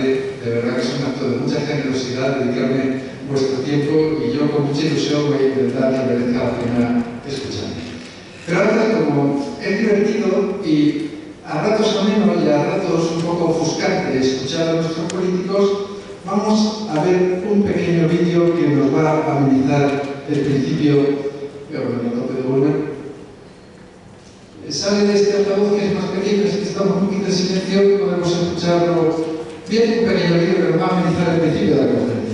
parece de verdad que es un acto de mucha generosidad dedicarme vuestro tiempo y yo con mucha ilusión voy a intentar que merezca la pena escucharme. Pero ahora, como es divertido y a ratos ameno y a ratos un poco ofuscante escuchar a nuestros políticos, vamos a ver un pequeño vídeo que nos va a amenizar el principio. Sale de este altavoz que es más pequeño, así que estamos un poquito en silencio y podemos escucharlo bien. Un pequeño vídeo que nos va a amenizar el principio de la conferencia.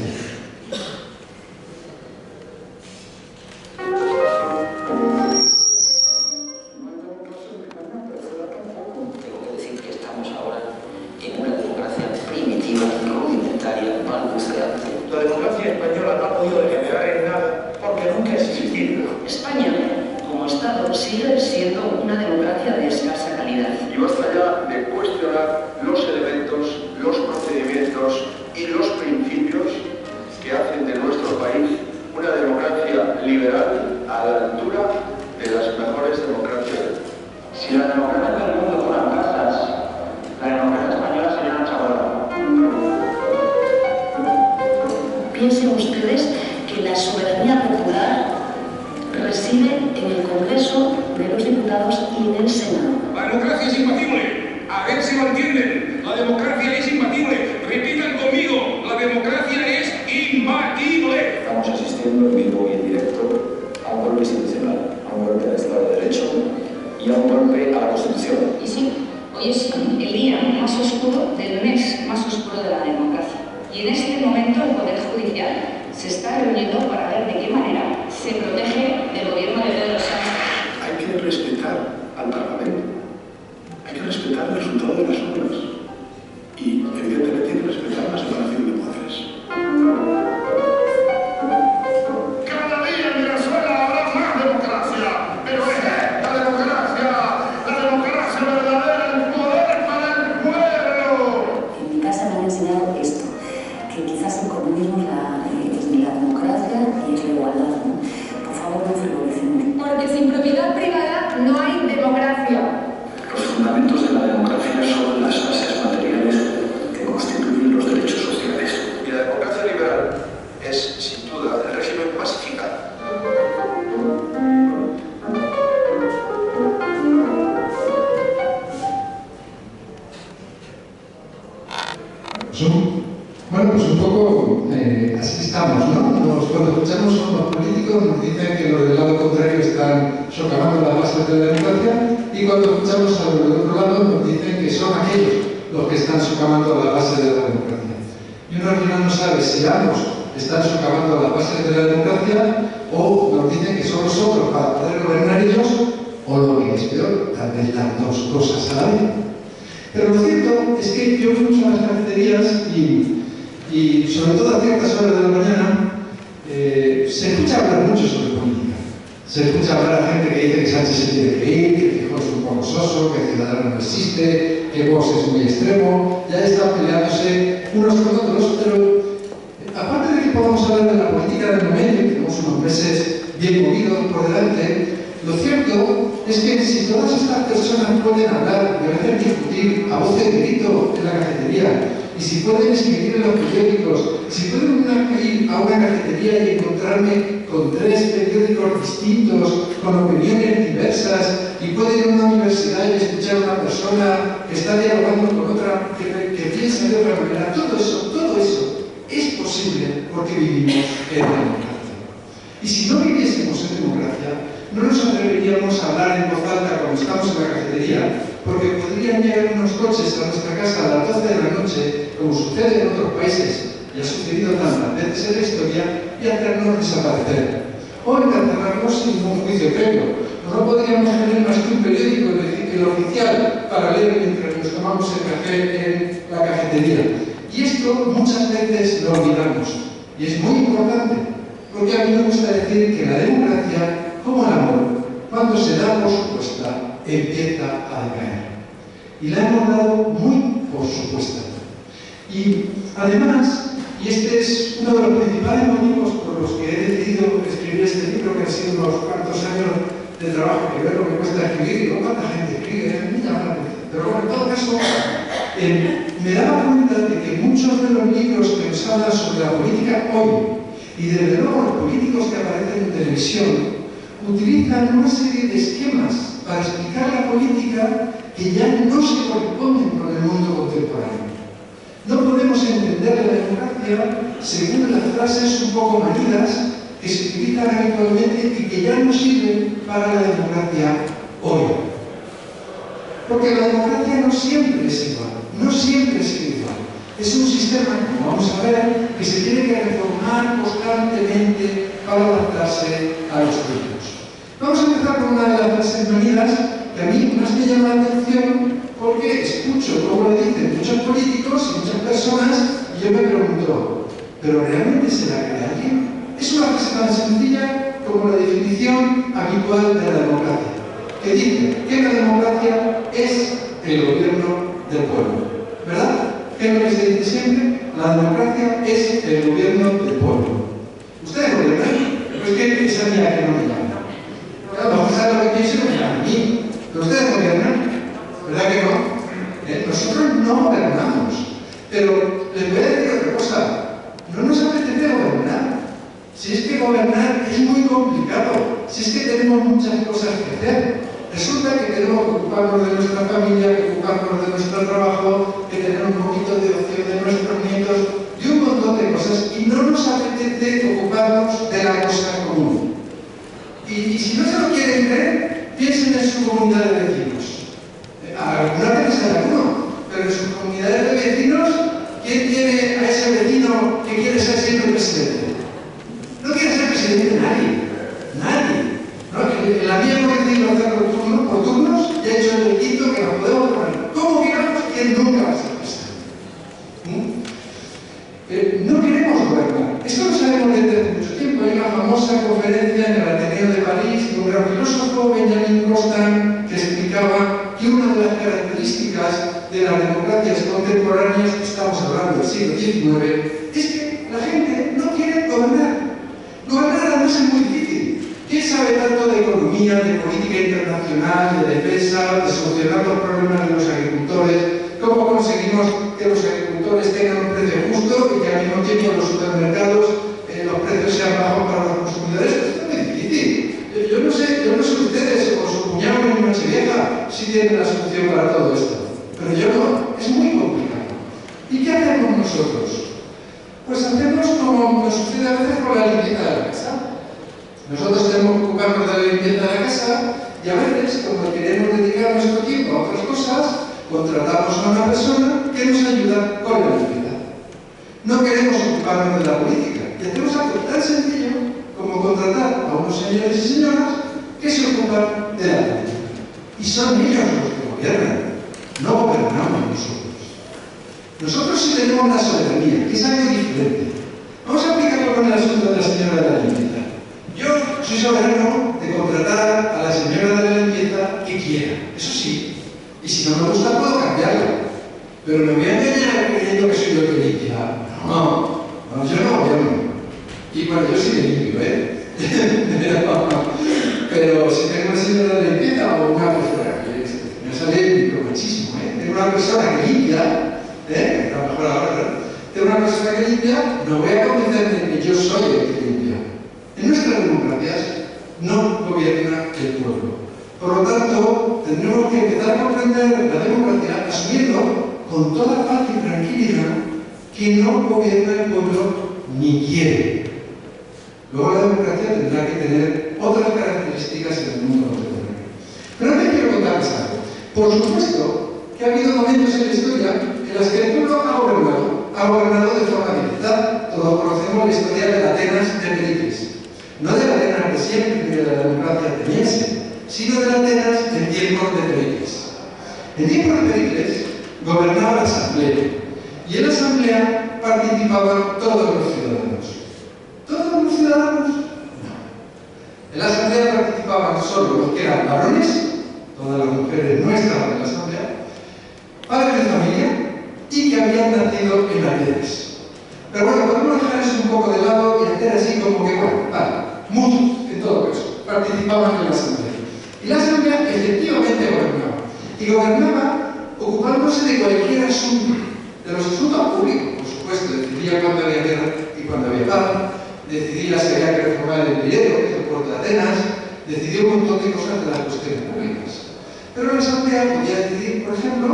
La democracia española no ha podido degenerar en nada porque nunca ha existido. España, como Estado, sigue siendo una democracia de escasa calidad. Y basta ya de cuestionar los elementos, los procedimientos y los principios que hacen de nuestro país una democracia liberal a la altura de las mejores democracias. Si las democracias del mundo fueran casas, la democracia española sería una chabola. Piensen ustedes que la soberanía popular reside en el Congreso de los Diputados y en el Senado. La democracia es imbatible. A ver si lo entienden. La democracia es imbatible. Repitan conmigo. La democracia es imbatible. Estamos asistiendo en vivo y en directo a un golpe institucional, a un golpe al Estado de Derecho y a un golpe a la Constitución. Y sí, hoy es el día más oscuro del mes más oscuro de la democracia. Y en este momento el Poder Judicial se está reuniendo para ver de qué manera se protege del gobierno de Pedro Sánchez. Hay que respetar al Parlamento. Hay que respetar el resultado de las urnas. Y, evidentemente, hay que respetar la separación de poderes. Cada día en Venezuela habrá más democracia. Pero es esta democracia, la democracia verdadera, el poder para el pueblo. En mi casa me han enseñado esto, que quizás el comunismo es la democracia y es la igualdad, ¿no? Por favor, no frivolicen. Porque sin propiedad privada no hay democracia. Los fundamentos de la democracia son las bases materiales que constituyen los derechos sociales. Y la democracia liberal es, sin duda, el régimen más eficaz. Bueno, pues un poco así estamos, ¿no? Cuando escuchamos a los políticos nos dicen que los del lado contrario están socavando las bases de la democracia, y cuando escuchamos a los del otro lado nos dicen que son aquellos los que están socavando las bases de la democracia. Y uno al final no sabe si ambos están socavando las bases de la democracia o nos dicen que son los otros para poder gobernar ellos, o lo que es peor, tal vez las dos cosas a la vez. Pero lo cierto es que yo fui mucho a las cafeterías y sobre todo a ciertas horas de la mañana se escucha hablar mucho sobre política. Se escucha hablar a gente que dice que Sánchez se tiene que ir, que Feijóo es un poco soso, que Ciudadanos no existe, que Vox es muy extremo. Ya están peleándose unos con otros, pero aparte de que podamos hablar de la política del momento, que tenemos unos meses bien movidos por delante, lo cierto es que si todas estas personas pueden hablar, deben discutir a voz de grito en la cafetería, y si pueden escribir en los periódicos, si pueden ir a una cafetería y encontrarme con 3 periódicos distintos, con opiniones diversas, y pueden ir a una universidad y escuchar a una persona que está dialogando con otra que piensa de otra manera, todo eso es posible porque vivimos en democracia. Y si no viviésemos en democracia, no nos atreveríamos a hablar en voz alta cuando estamos en la cafetería, porque podrían llegar unos coches a nuestra casa a las 12 de la noche, como sucede en otros países, y ha sucedido tantas veces en la historia, y hacernos desaparecer. O encarcelarnos sin un juicio previo. No podríamos tener más que un periódico, el oficial, para leer mientras nos tomamos el café en la cafetería. Y esto muchas veces lo olvidamos. Y es muy importante, porque a mí me gusta decir que la democracia, como el amor, cuando se da por supuesta, empieza a decaer. Y la hemos dado muy por supuesta. Y además, y este es uno de los principales motivos por los que he decidido escribir este libro, que han sido unos cuantos años de trabajo, que ver lo que cuesta escribir, y no cuánta gente escribe, a mí me llama la atención. Pero bueno, en todo caso, me daba cuenta de que muchos de los libros que nos hablan sobre la política hoy, y desde luego los políticos que aparecen en televisión, utilizan una serie de esquemas para explicar la política que ya no se corresponden con el mundo contemporáneo. No podemos entender la democracia según las frases un poco manidas que se utilizan habitualmente y que ya no sirven para la democracia hoy. Porque la democracia no siempre es igual, no siempre es igual. Es un sistema, como vamos a ver, que se tiene que reformar constantemente para adaptarse a los tiempos. Vamos a empezar con una de las frases manidas que a mí más me llama la atención porque escucho cómo lo dicen muchos políticos y muchas personas y yo me pregunto, ¿pero realmente se la cree alguien? Es una frase tan sencilla como la definición habitual de la democracia, que dice que la democracia es el gobierno del pueblo, ¿verdad? ¿Qué es lo que se dice siempre? La democracia es el gobierno del pueblo. ¿Ustedes gobiernan? Pues que esa mía que no me llama. Claro, no saben lo que pienso, me llama a mí. ¿Pero ustedes gobiernan? ¿Verdad que no? Nosotros no gobernamos. Pero les voy a decir otra cosa. No nos apetece gobernar. Si es que gobernar es muy complicado. Si es que tenemos muchas cosas que hacer. Resulta que tenemos que ocuparnos de nuestra familia, que ocuparnos de nuestro trabajo, que tener un poquito de ocio de nuestros nietos, y un montón de cosas, y no nos apetece ocuparnos de la cosa común. Y si no se lo quieren creer, piensen en su comunidad de vecinos. Alguna vez será uno, pero en sus comunidades de vecinos, ¿quién tiene a ese vecino que quiere ser siempre presidente? No quiere ser presidente nadie. Nadie. ¿No? En la mía hemos decidido hacerlo por turnos y ha hecho el requisito que nos podemos poner. ¿Cómo queramos? ¿Quién nunca va a ser presidente? No queremos gobernar. Esto lo sabemos desde hace mucho tiempo. Hay una famosa conferencia en el Ateneo de París de un gran filósofo, Benjamin Constant, que explicaba que una de las características de las democracias contemporáneas, estamos hablando del siglo XIX, es que la gente no quiere gobernar. Gobernar además es muy difícil. ¿Quién sabe tanto de economía, de política internacional, de defensa, de solucionar los problemas de los agricultores? ¿Cómo conseguimos que los agricultores tengan un precio justo y que al mismo tiempo en los supermercados los precios sean bajos para los consumidores? Esto es muy difícil. Yo no sé ustedes o su cuñado en Nochevieja si tienen la solución para todo esto. Pero yo no, es muy complicado. ¿Y qué hacemos nosotros? Pues hacemos como nos sucede a veces con la limpieza de la casa. Nosotros tenemos que ocuparnos de la limpieza de la casa y a veces, cuando queremos dedicar nuestro tiempo a otras cosas, contratamos a una persona que nos ayuda con la limpieza. No queremos ocuparnos de la política y hacemos algo tan sencillo como contratar a unos señores y señoras que se ocupan de la política. Y son ellos los que gobiernan, no gobernamos nosotros. Nosotros sí tenemos la soberanía, que es algo diferente. Vamos a aplicarlo con el asunto de la señora de la limpieza. Yo soy soberano de contratar a la señora de la limpieza que quiera, eso sí. Y si no me gusta, puedo cambiarla. Pero me voy a engañar creyendo que soy yo el que limpia. No, yo no gobierno. Y bueno, yo sí que limpio, Pero si tengo una señora de limpieza o una persona que me sale muchísimo, Tengo una persona que limpia, a lo mejor ahora, tengo una persona que limpia, no voy a convencer de que yo soy el que limpia. En nuestras democracias no gobierna el pueblo. Por lo tanto, tendremos que empezar a comprender la democracia asumiendo con toda paz y tranquilidad que no gobierna el pueblo ni quiere. Luego la democracia tendrá que tener otras características en el mundo contemporáneo. Pero ahora quiero contarles algo. Por supuesto que ha habido momentos en la historia en los que el pueblo ha gobernado de forma militar. Todos conocemos la historia de Atenas de Pericles. No de la Atenas de siempre ni de la democracia ateniense, sino de la Atenas en tiempos de Pericles. En tiempos de Pericles gobernaba la asamblea y en la asamblea participaban todos los ciudadanos. ¿Todos los ciudadanos? No. En la asamblea participaban solo los que eran varones, todas las mujeres no estaban en la asamblea, padres de familia y que habían nacido en Atenas. Pero bueno, podemos dejar eso un poco de lado y hacer así como que, bueno, vale, muchos, en todo caso, participaban en la asamblea. Y la asamblea efectivamente gobernaba. Y gobernaba ocupando ocupándose de cualquier asunto, de los asuntos públicos, por supuesto, decidía cuándo había guerra y cuándo había paz, decidía si había que reformar el Pireo, que es el puerto de Atenas, decidió un montón de cosas de las cuestiones públicas. Pero la Asamblea podía decidir, por ejemplo,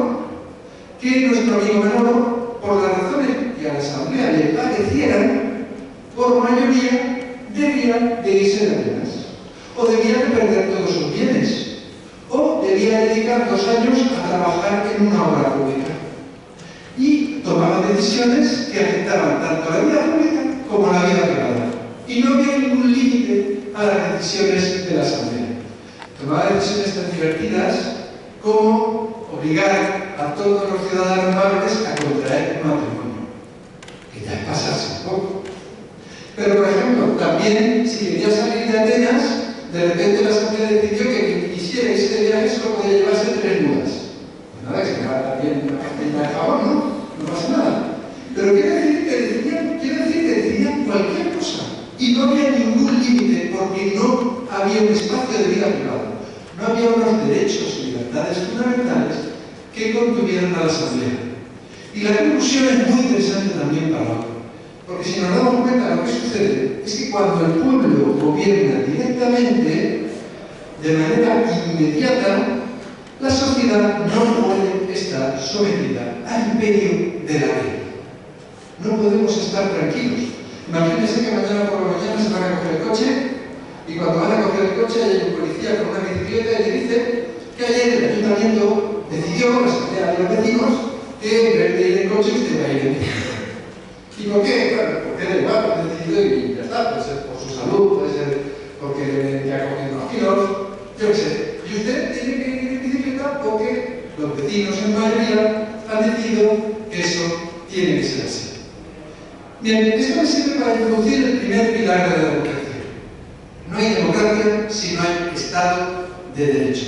que nuestro amigo Manolo, por las razones que a la Asamblea le parecieran, por mayoría, debía de irse de Atenas, o debía de perder todos sus bienes, o debía dedicar 2 años a trabajar en una obra pública. Y tomaba decisiones que afectaban tanto a la vida pública como a la vida privada. Y no había ningún límite a las decisiones de la Asamblea. Tomaba decisiones tan divertidas como obligar a todos los ciudadanos varones a contraer un matrimonio, que ya pasase un poco. Pero, por ejemplo, también, si quería salir de Atenas, de repente la Asamblea decidió que quien quisiera irse de viaje solo podía llevarse 3 mudas. Pues nada, que se quedara también una pastilla de jabón, ¿no? No pasa nada. Pero quiere decir que decidían cualquier cosa. Y no había ningún límite, porque no había un espacio de vida privada. No había unos derechos y libertades fundamentales que contuvieran a la Asamblea. Y la conclusión es muy interesante también para hoy. Porque si nos damos cuenta de lo que sucede, es que cuando el pueblo gobierna directamente, de manera inmediata, la sociedad no puede estar sometida al imperio de la ley. No podemos estar tranquilos. Imagínense que mañana por la mañana se van a coger el coche y cuando van a coger el coche hay un policía con una bicicleta y le dice que ayer el ayuntamiento decidió, la asamblea de los vecinos, que en vez de ir en coche usted va a ir en bicicleta. ¿Y por qué? Bueno, porque da igual, ha decidido y ya está, puede ser por su salud, puede ser porque ya ha cogido unos kilos, yo qué sé. Y usted tiene que ir en bicicleta porque los vecinos en mayoría han decidido que eso tiene que ser así. Bien, esto me sirve para introducir el primer pilar de la democracia. No hay democracia si no hay Estado de Derecho.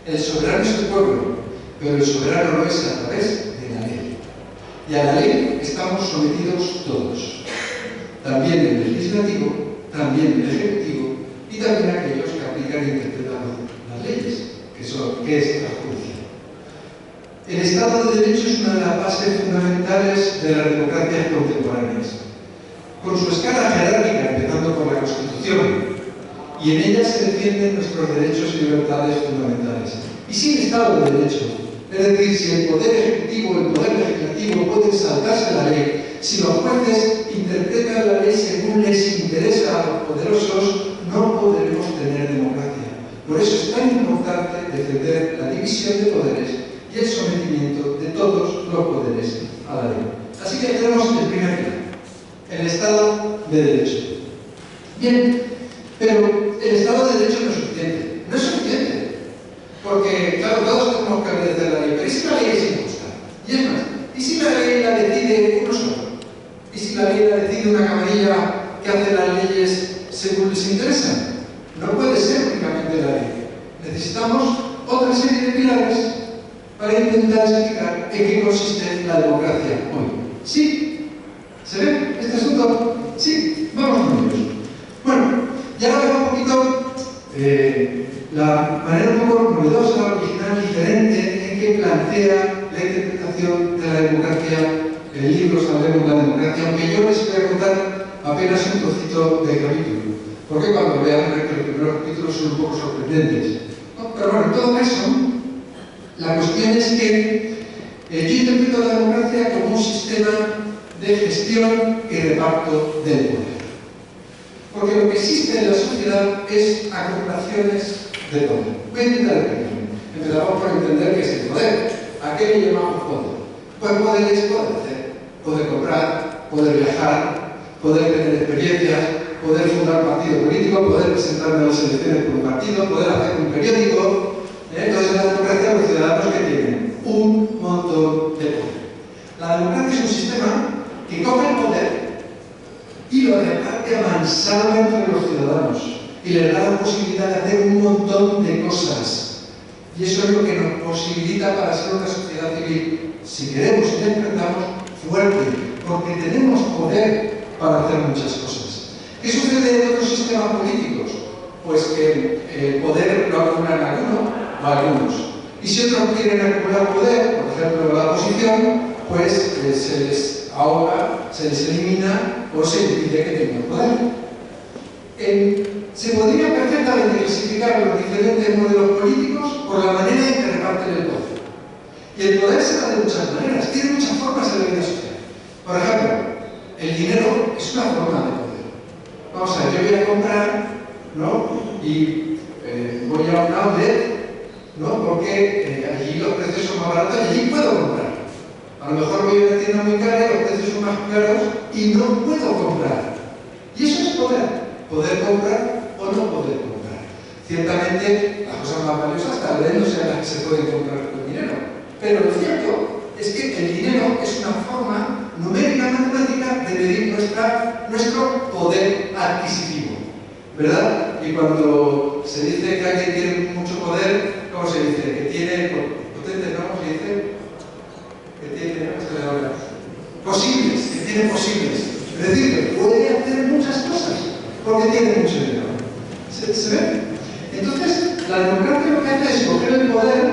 El soberano es el pueblo, pero el soberano lo es a través de la ley. Y a la ley estamos sometidos todos. También el legislativo, también el ejecutivo y también aquellos que aplican e interpretan las leyes, que es la justicia. El Estado de Derecho es una de las bases fundamentales de las democracias contemporáneas. Con su escala jerárquica, empezando por la Constitución, y en ella se defienden nuestros derechos y libertades fundamentales. Y sin Estado de Derecho, es decir, si el Poder Ejecutivo o el Poder Legislativo pueden saltarse la ley, si los jueces interpretan la ley según les interesa a los poderosos, no podremos tener democracia. Por eso es tan importante defender la división de poderes y el sometimiento de todos los poderes a la ley. Así que tenemos el primer pilar, el Estado de Derecho. Bien, pero el Estado de Derecho no es suficiente. No es suficiente. Porque, claro, todos tenemos que obedecer la ley, pero ¿y si la ley es injusta? Y es más, ¿y si la ley la decide uno solo? ¿Y si la ley la decide una camarilla que hace las leyes según les interesa? No puede ser únicamente la ley. Necesitamos otra serie de pilares para intentar explicar en qué consiste la democracia hoy. ¿Sí? ¿Se ve este asunto? Sí, vamos con ellos. Bueno, ya vemos un poquito la manera un poco novedosa, original, diferente en que plantea la interpretación de la democracia el libro Sabremos la democracia, aunque yo les voy a contar apenas un trocito de capítulo, porque cuando vean que los primeros capítulos son un poco sorprendentes. ¿No? Pero bueno, en todo caso, la cuestión es que yo interpreto la democracia como un sistema de gestión y reparto del poder. Porque lo que existe en la sociedad es acumulaciones de poder. Voy a intentar explicarlo. Empezamos por entender qué es el poder. ¿A qué le llamamos poder? Pues poder es poder hacer, poder comprar, poder viajar, poder tener experiencias, poder fundar un partido político, poder presentarme a las elecciones por un partido, poder hacer un periódico. Entonces, en la democracia, los ciudadanos que tienen un montón de poder. La democracia es un sistema que coge el poder y lo reparte avanzado entre los ciudadanos y les da la posibilidad de hacer un montón de cosas. Y eso es lo que nos posibilita para ser una sociedad civil, si queremos y interpretamos, fuerte, porque tenemos poder para hacer muchas cosas. ¿Qué sucede en otros sistemas políticos? Pues que el poder lo acumulan algunos o algunos. Y si otros quieren acumular poder, por ejemplo la oposición, pues se les ahoga, se les elimina o se impide que tengan poder. Se podría perfectamente clasificar los diferentes modelos políticos por la manera en que reparten el poder. Y el poder se da de muchas maneras, tiene muchas formas en la vida social. Por ejemplo, el dinero es una forma de poder. Vamos a ver, yo voy a comprar, ¿no? Y voy a un outlet, ¿no? Porque allí los precios son más baratos y allí puedo comprar. A lo mejor voy a una tienda muy cara y los precios son más caros y no puedo comprar. Y eso es poder. Poder comprar o no poder comprar. Ciertamente, las cosas más valiosas tal vez no sean las que se pueden comprar con dinero. Pero lo cierto es que el dinero es una forma numérica matemática de medir nuestro poder adquisitivo. ¿Verdad? Y cuando se dice que alguien tiene mucho poder, ¿cómo se dice? Que tiene potente, ¿no? ¿Cómo se dice? Que tiene, ¿no? Se le habla. Posibles, que tiene posibles. Es decir, que puede hacer muchas cosas porque tiene mucho dinero. ¿Se ve? Entonces, la democracia lo que hace es coger el poder,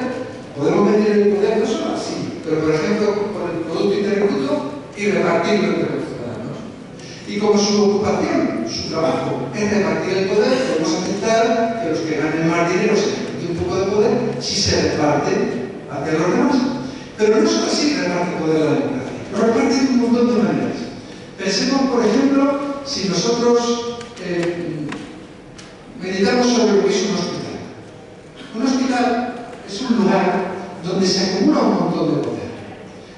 podemos medir el poder no solo así, pero por ejemplo por el Producto Interno Bruto y repartirlo entre los ciudadanos. Y como su ocupación, su trabajo es repartir el poder, podemos aceptar que los que ganen más dinero se reparten un poco de poder si se reparte hacia los demás. Pero no solo así reparte poder la democracia, lo reparte de un montón de maneras. Pensemos, por ejemplo, si nosotros meditamos sobre lo que es un hospital. Un hospital es un lugar donde se acumula un montón de poder.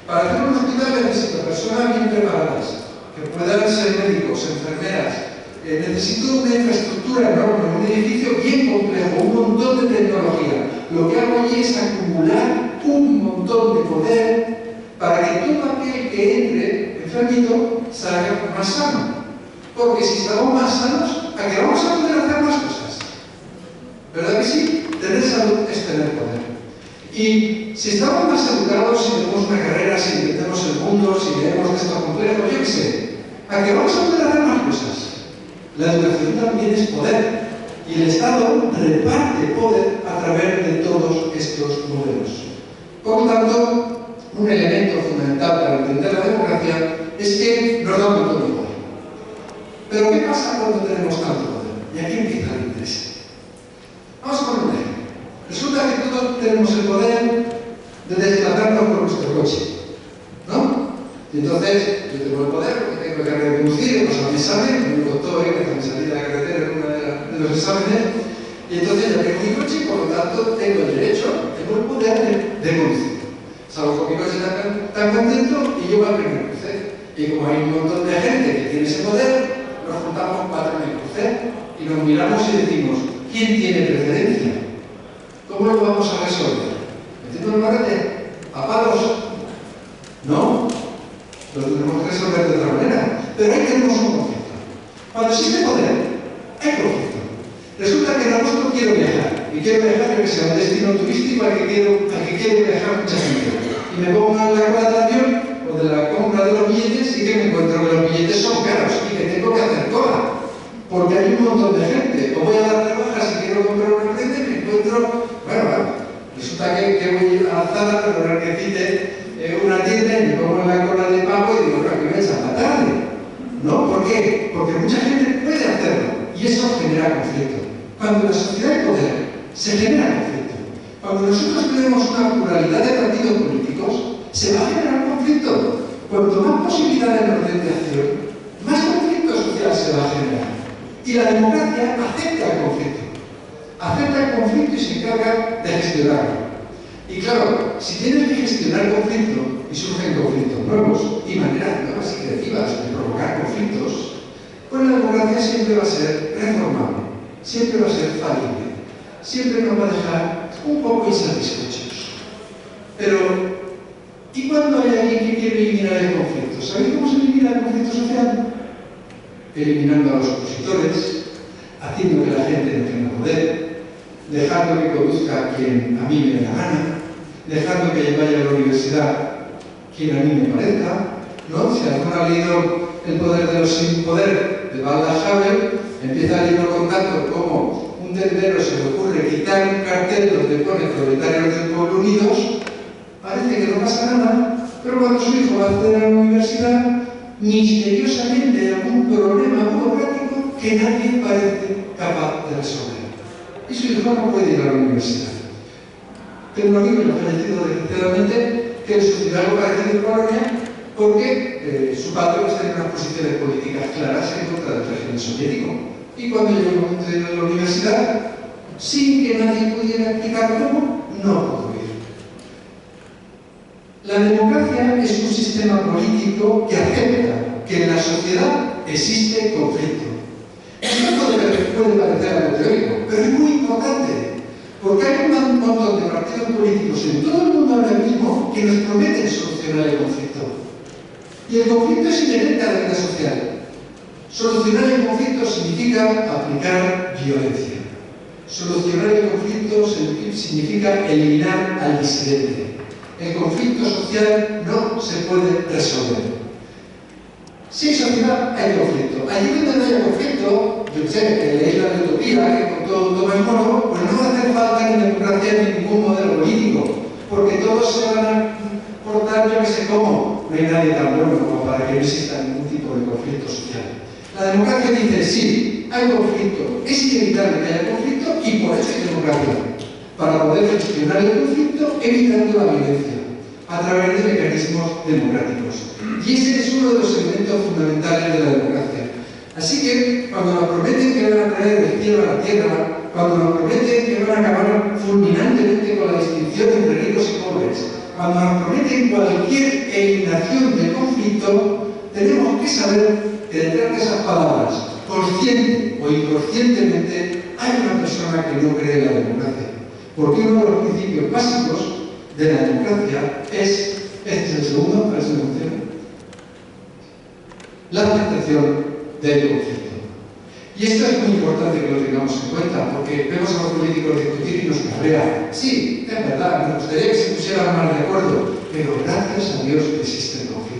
Para hacer un hospital necesito personas bien preparadas, que puedan ser médicos, enfermeras. Necesito una infraestructura enorme, un edificio bien complejo, un montón de tecnología. Lo que hago allí es acumular un montón de poder para que todo aquel que entre enfermito salga más sano. Porque si estamos más sanos, ¿a qué vamos a poder hacer más cosas? ¿Verdad que sí? Tener salud es tener poder. Y si estamos más educados, si tenemos una carrera, si entendemos el mundo, si leemos textos complejos, yo qué sé, ¿a qué vamos a poder hacer más cosas? La educación también es poder. Y el Estado reparte poder a través de todos estos modelos. Por lo tanto, un elemento fundamental para entender la democracia es que nos da un montón de poder. Pero ¿qué pasa cuando tenemos tanto poder? Y aquí empieza el interés. Vamos a poner un ejemplo. Resulta que todos tenemos el poder de desplazarnos por nuestro coche, ¿no? Y entonces yo tengo el poder porque tengo que reconducir, he pasado mi examen, me costó que me salí de la carretera en uno de los exámenes, y entonces ya tengo mi coche y por lo tanto tengo el derecho, tengo el poder de conducir. Salvo que mi coche está tan contento y yo voy a primer cruce. Y como hay un montón de gente que tiene ese poder, nos juntamos 4 en el cruce y nos miramos y decimos, ¿quién tiene preferencia? ¿Cómo lo vamos a resolver? ¿Metiendo el barrete? ¿A palos? No. Lo tenemos que resolver de otra manera. Pero ahí tenemos un conflicto. Cuando existe poder, hay conflicto. Resulta que en agosto quiero viajar. Y quiero viajar, yo que sea un destino turístico al que quiere viajar mucha gente. Y me pongo en la cola del avión o de la compra de los billetes y que me encuentro que los billetes son caros y que tengo que hacer cola. Porque hay un montón de gente. O voy a dar rebajas si quiero comprar una prenda y me encuentro... Bueno, resulta que voy a la Zara, pero que cite una tienda y me pongo en la cola de pago y digo, no, que me echan la tarde. ¿No? ¿Por qué? Porque mucha gente puede hacerlo y eso genera conflicto. Cuando en la sociedad hay poder, se genera conflicto. Cuando nosotros tenemos una pluralidad de partidos políticos, se va a generar conflicto. Cuanto más posibilidades nos den de acción, más conflicto social se va a generar. Y la democracia acepta el conflicto. Acepta el conflicto y se encarga de gestionarlo. Y claro, si tienes que gestionar conflicto y surgen conflictos nuevos y maneras nuevas y creativas de provocar conflictos, pues la democracia siempre va a ser reformable, siempre va a ser falible, siempre nos va a dejar un poco insatisfechos. Pero, ¿y cuando hay alguien que quiere eliminar el conflicto? ¿Sabéis cómo se elimina el conflicto social? Eliminando a los opositores, haciendo que la gente no tenga poder, dejando que conduzca a quien a mí me dé la gana, dejando que vaya a la universidad quien a mí me parezca, ¿no? Si alguno ha leído El poder de los sin poder de Václav Havel, empieza el libro contando cómo un un tendero se le ocurre quitar un cartel donde pone Proletarios del Pueblo Unidos, parece que no pasa nada, pero cuando su hijo va a acceder a la universidad, misteriosamente hay algún problema burocrático que nadie parece capaz de resolver. Y su hijo no puede ir a la universidad. Tengo un amigo que ha fallecido desgraciadamente, que estudió algo parecido en Polonia, porque su padre tenía unas posiciones políticas claras en contra del régimen soviético. Y cuando llegó el momento de ir a la universidad, sin que nadie pudiera explicar cómo, no pudo ir. La democracia es un sistema político que acepta que en la sociedad existe conflicto. Esto puede parecer algo teórico, pero es muy importante, porque hay un montón de partidos políticos en todo el mundo ahora mismo que nos prometen solucionar el conflicto. Y el conflicto es inherente a la vida social. Solucionar el conflicto significa aplicar violencia. Solucionar el conflicto significa eliminar al disidente. El conflicto social no se puede resolver. Si hay sociedad, hay conflicto. Allí donde no haya conflicto, yo sé que la isla de Utopía, que contó Tomás Moro, pues no va a hacer falta ni democracia ni ningún modelo político, porque todos se van a portar, yo que sé cómo. No hay nadie tan bueno como para que no exista ningún tipo de conflicto social. La democracia dice, sí, hay conflicto, es inevitable que haya conflicto y por eso hay democracia, para poder gestionar el conflicto evitando la violencia, a través de mecanismos democráticos. Y ese es uno de los elementos fundamentales de la democracia. Así que, cuando nos prometen que van a traer el cielo a la tierra, cuando nos prometen que van a acabar fulminantemente con la distinción entre ricos y pobres, cuando nos prometen cualquier eliminación del conflicto, tenemos que saber que detrás de esas palabras, consciente o inconscientemente, hay una persona que no cree en la democracia. Porque uno de los principios básicos de la democracia es, este es el segundo, a ver si me funciona, la aceptación del conflicto. Y esto es muy importante que lo tengamos en cuenta, porque vemos a los políticos discutir y nos cabrea. Sí, es verdad, me gustaría que se pusieran más de acuerdo, pero gracias a Dios que existe el conflicto.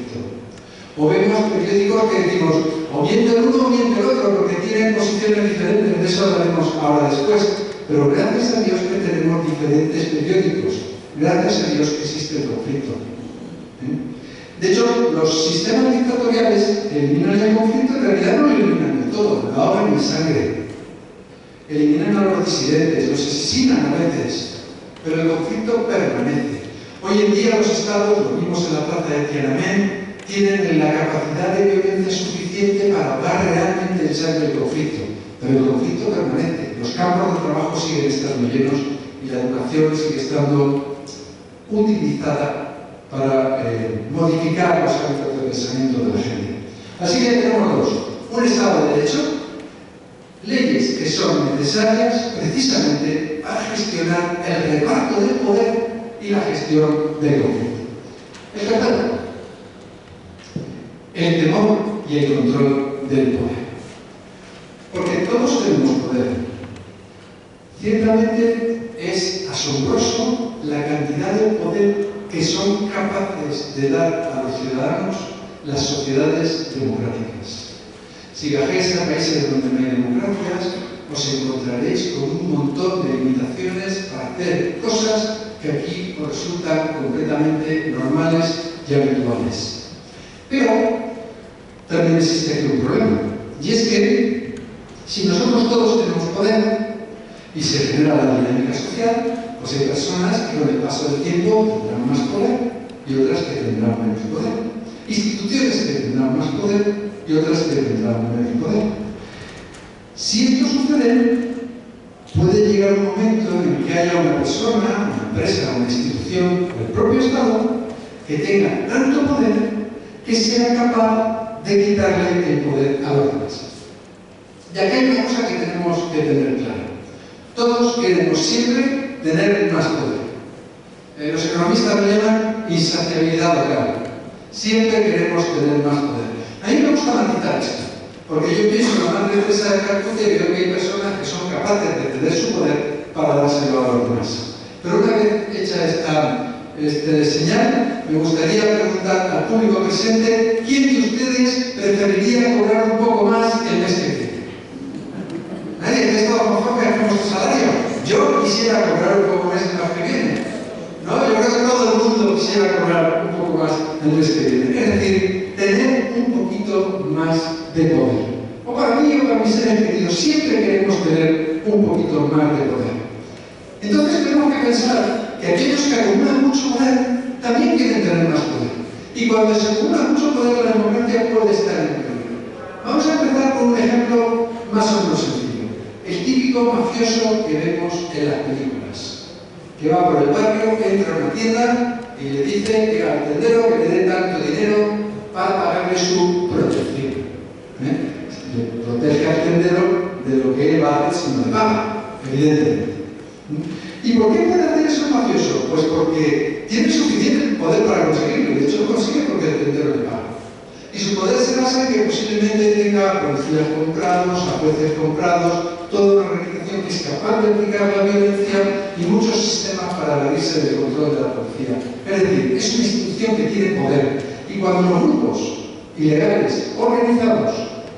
O vemos periódicos que decimos, o miente el uno o miente el otro, porque tienen posiciones diferentes, de eso hablaremos ahora después. Pero gracias a Dios que tenemos diferentes periódicos, gracias a Dios que existe el conflicto. De hecho, los sistemas dictatoriales que eliminan el conflicto en realidad no lo eliminan del todo, lo ahogan en sangre. Eliminan a los disidentes, los asesinan a veces, pero el conflicto permanece. Hoy en día los estados, lo vimos en la plaza de Tiananmen, tienen la capacidad de violencia suficiente para ahogar realmente en sangre el conflicto, pero el conflicto permanece. Los campos de trabajo siguen estando llenos y la educación sigue estando utilizada para modificar los hábitos de pensamiento de la gente. Así que tenemos dos: un Estado de Derecho, leyes que son necesarias precisamente para gestionar el reparto del poder y la gestión del conflicto. El tercero, el temor y el control del poder. Porque todos tenemos poder. Ciertamente es asombroso la cantidad de poder que son capaces de dar a los ciudadanos las sociedades democráticas. Si viajáis a países donde no hay democracias, os encontraréis con un montón de limitaciones para hacer cosas que aquí os resultan completamente normales y habituales. Pero también existe aquí un problema, y es que si nosotros todos tenemos poder y se genera la dinámica social, pues hay personas que con el paso del tiempo tendrán más poder y otras que tendrán menos poder. Instituciones que tendrán más poder y otras que tendrán menos poder. Si esto sucede, puede llegar un momento en el que haya una persona, una empresa, una institución, el propio Estado, que tenga tanto poder que sea capaz de quitarle el poder a los demás. Y aquí hay una cosa que tenemos que tener clara. Todos queremos siempre tener más poder. Los economistas lo llaman insaciabilidad local. Siempre queremos tener más poder. A mí me gusta matizar esto, porque yo pienso en la Madre Teresa de Calcuta y veo que hay personas que son capaces de ceder su poder para dárselo a los demás. Pero una vez hecha esta señal, me gustaría preguntar al público presente: ¿quién de ustedes preferiría cobrar un poco más el mes que viene? Nadie, que es todo conforme, hacemos quisiera cobrar un poco más el mes que viene. ¿No? Yo creo que todo el mundo quisiera cobrar un poco más el mes que viene. Es decir, tener un poquito más de poder. O para mí o para mis seres queridos, siempre queremos tener un poquito más de poder. Entonces tenemos que pensar que aquellos que acumulan mucho poder también quieren tener más poder. Y cuando se acumula mucho poder, la democracia puede estar en peligro. Vamos a empezar con un ejemplo más o menos sencillo. El típico mafioso que vemos en las películas, que va por el barrio, entra a una tienda y le dice al tendero que le dé tanto dinero para pagarle su protección. Le protege al tendero de lo que él va a hacer si no le paga, evidentemente. ¿Y por qué puede hacer eso el mafioso? Pues porque tiene suficiente poder para conseguirlo. De hecho, lo consigue porque el tendero le paga. Y su poder se basa en que posiblemente tenga policías comprados, a jueces comprados, toda una organización que es capaz de aplicar la violencia y muchos sistemas para evadirse del control de la policía. Es decir, es una institución que tiene poder. Y cuando los grupos ilegales organizados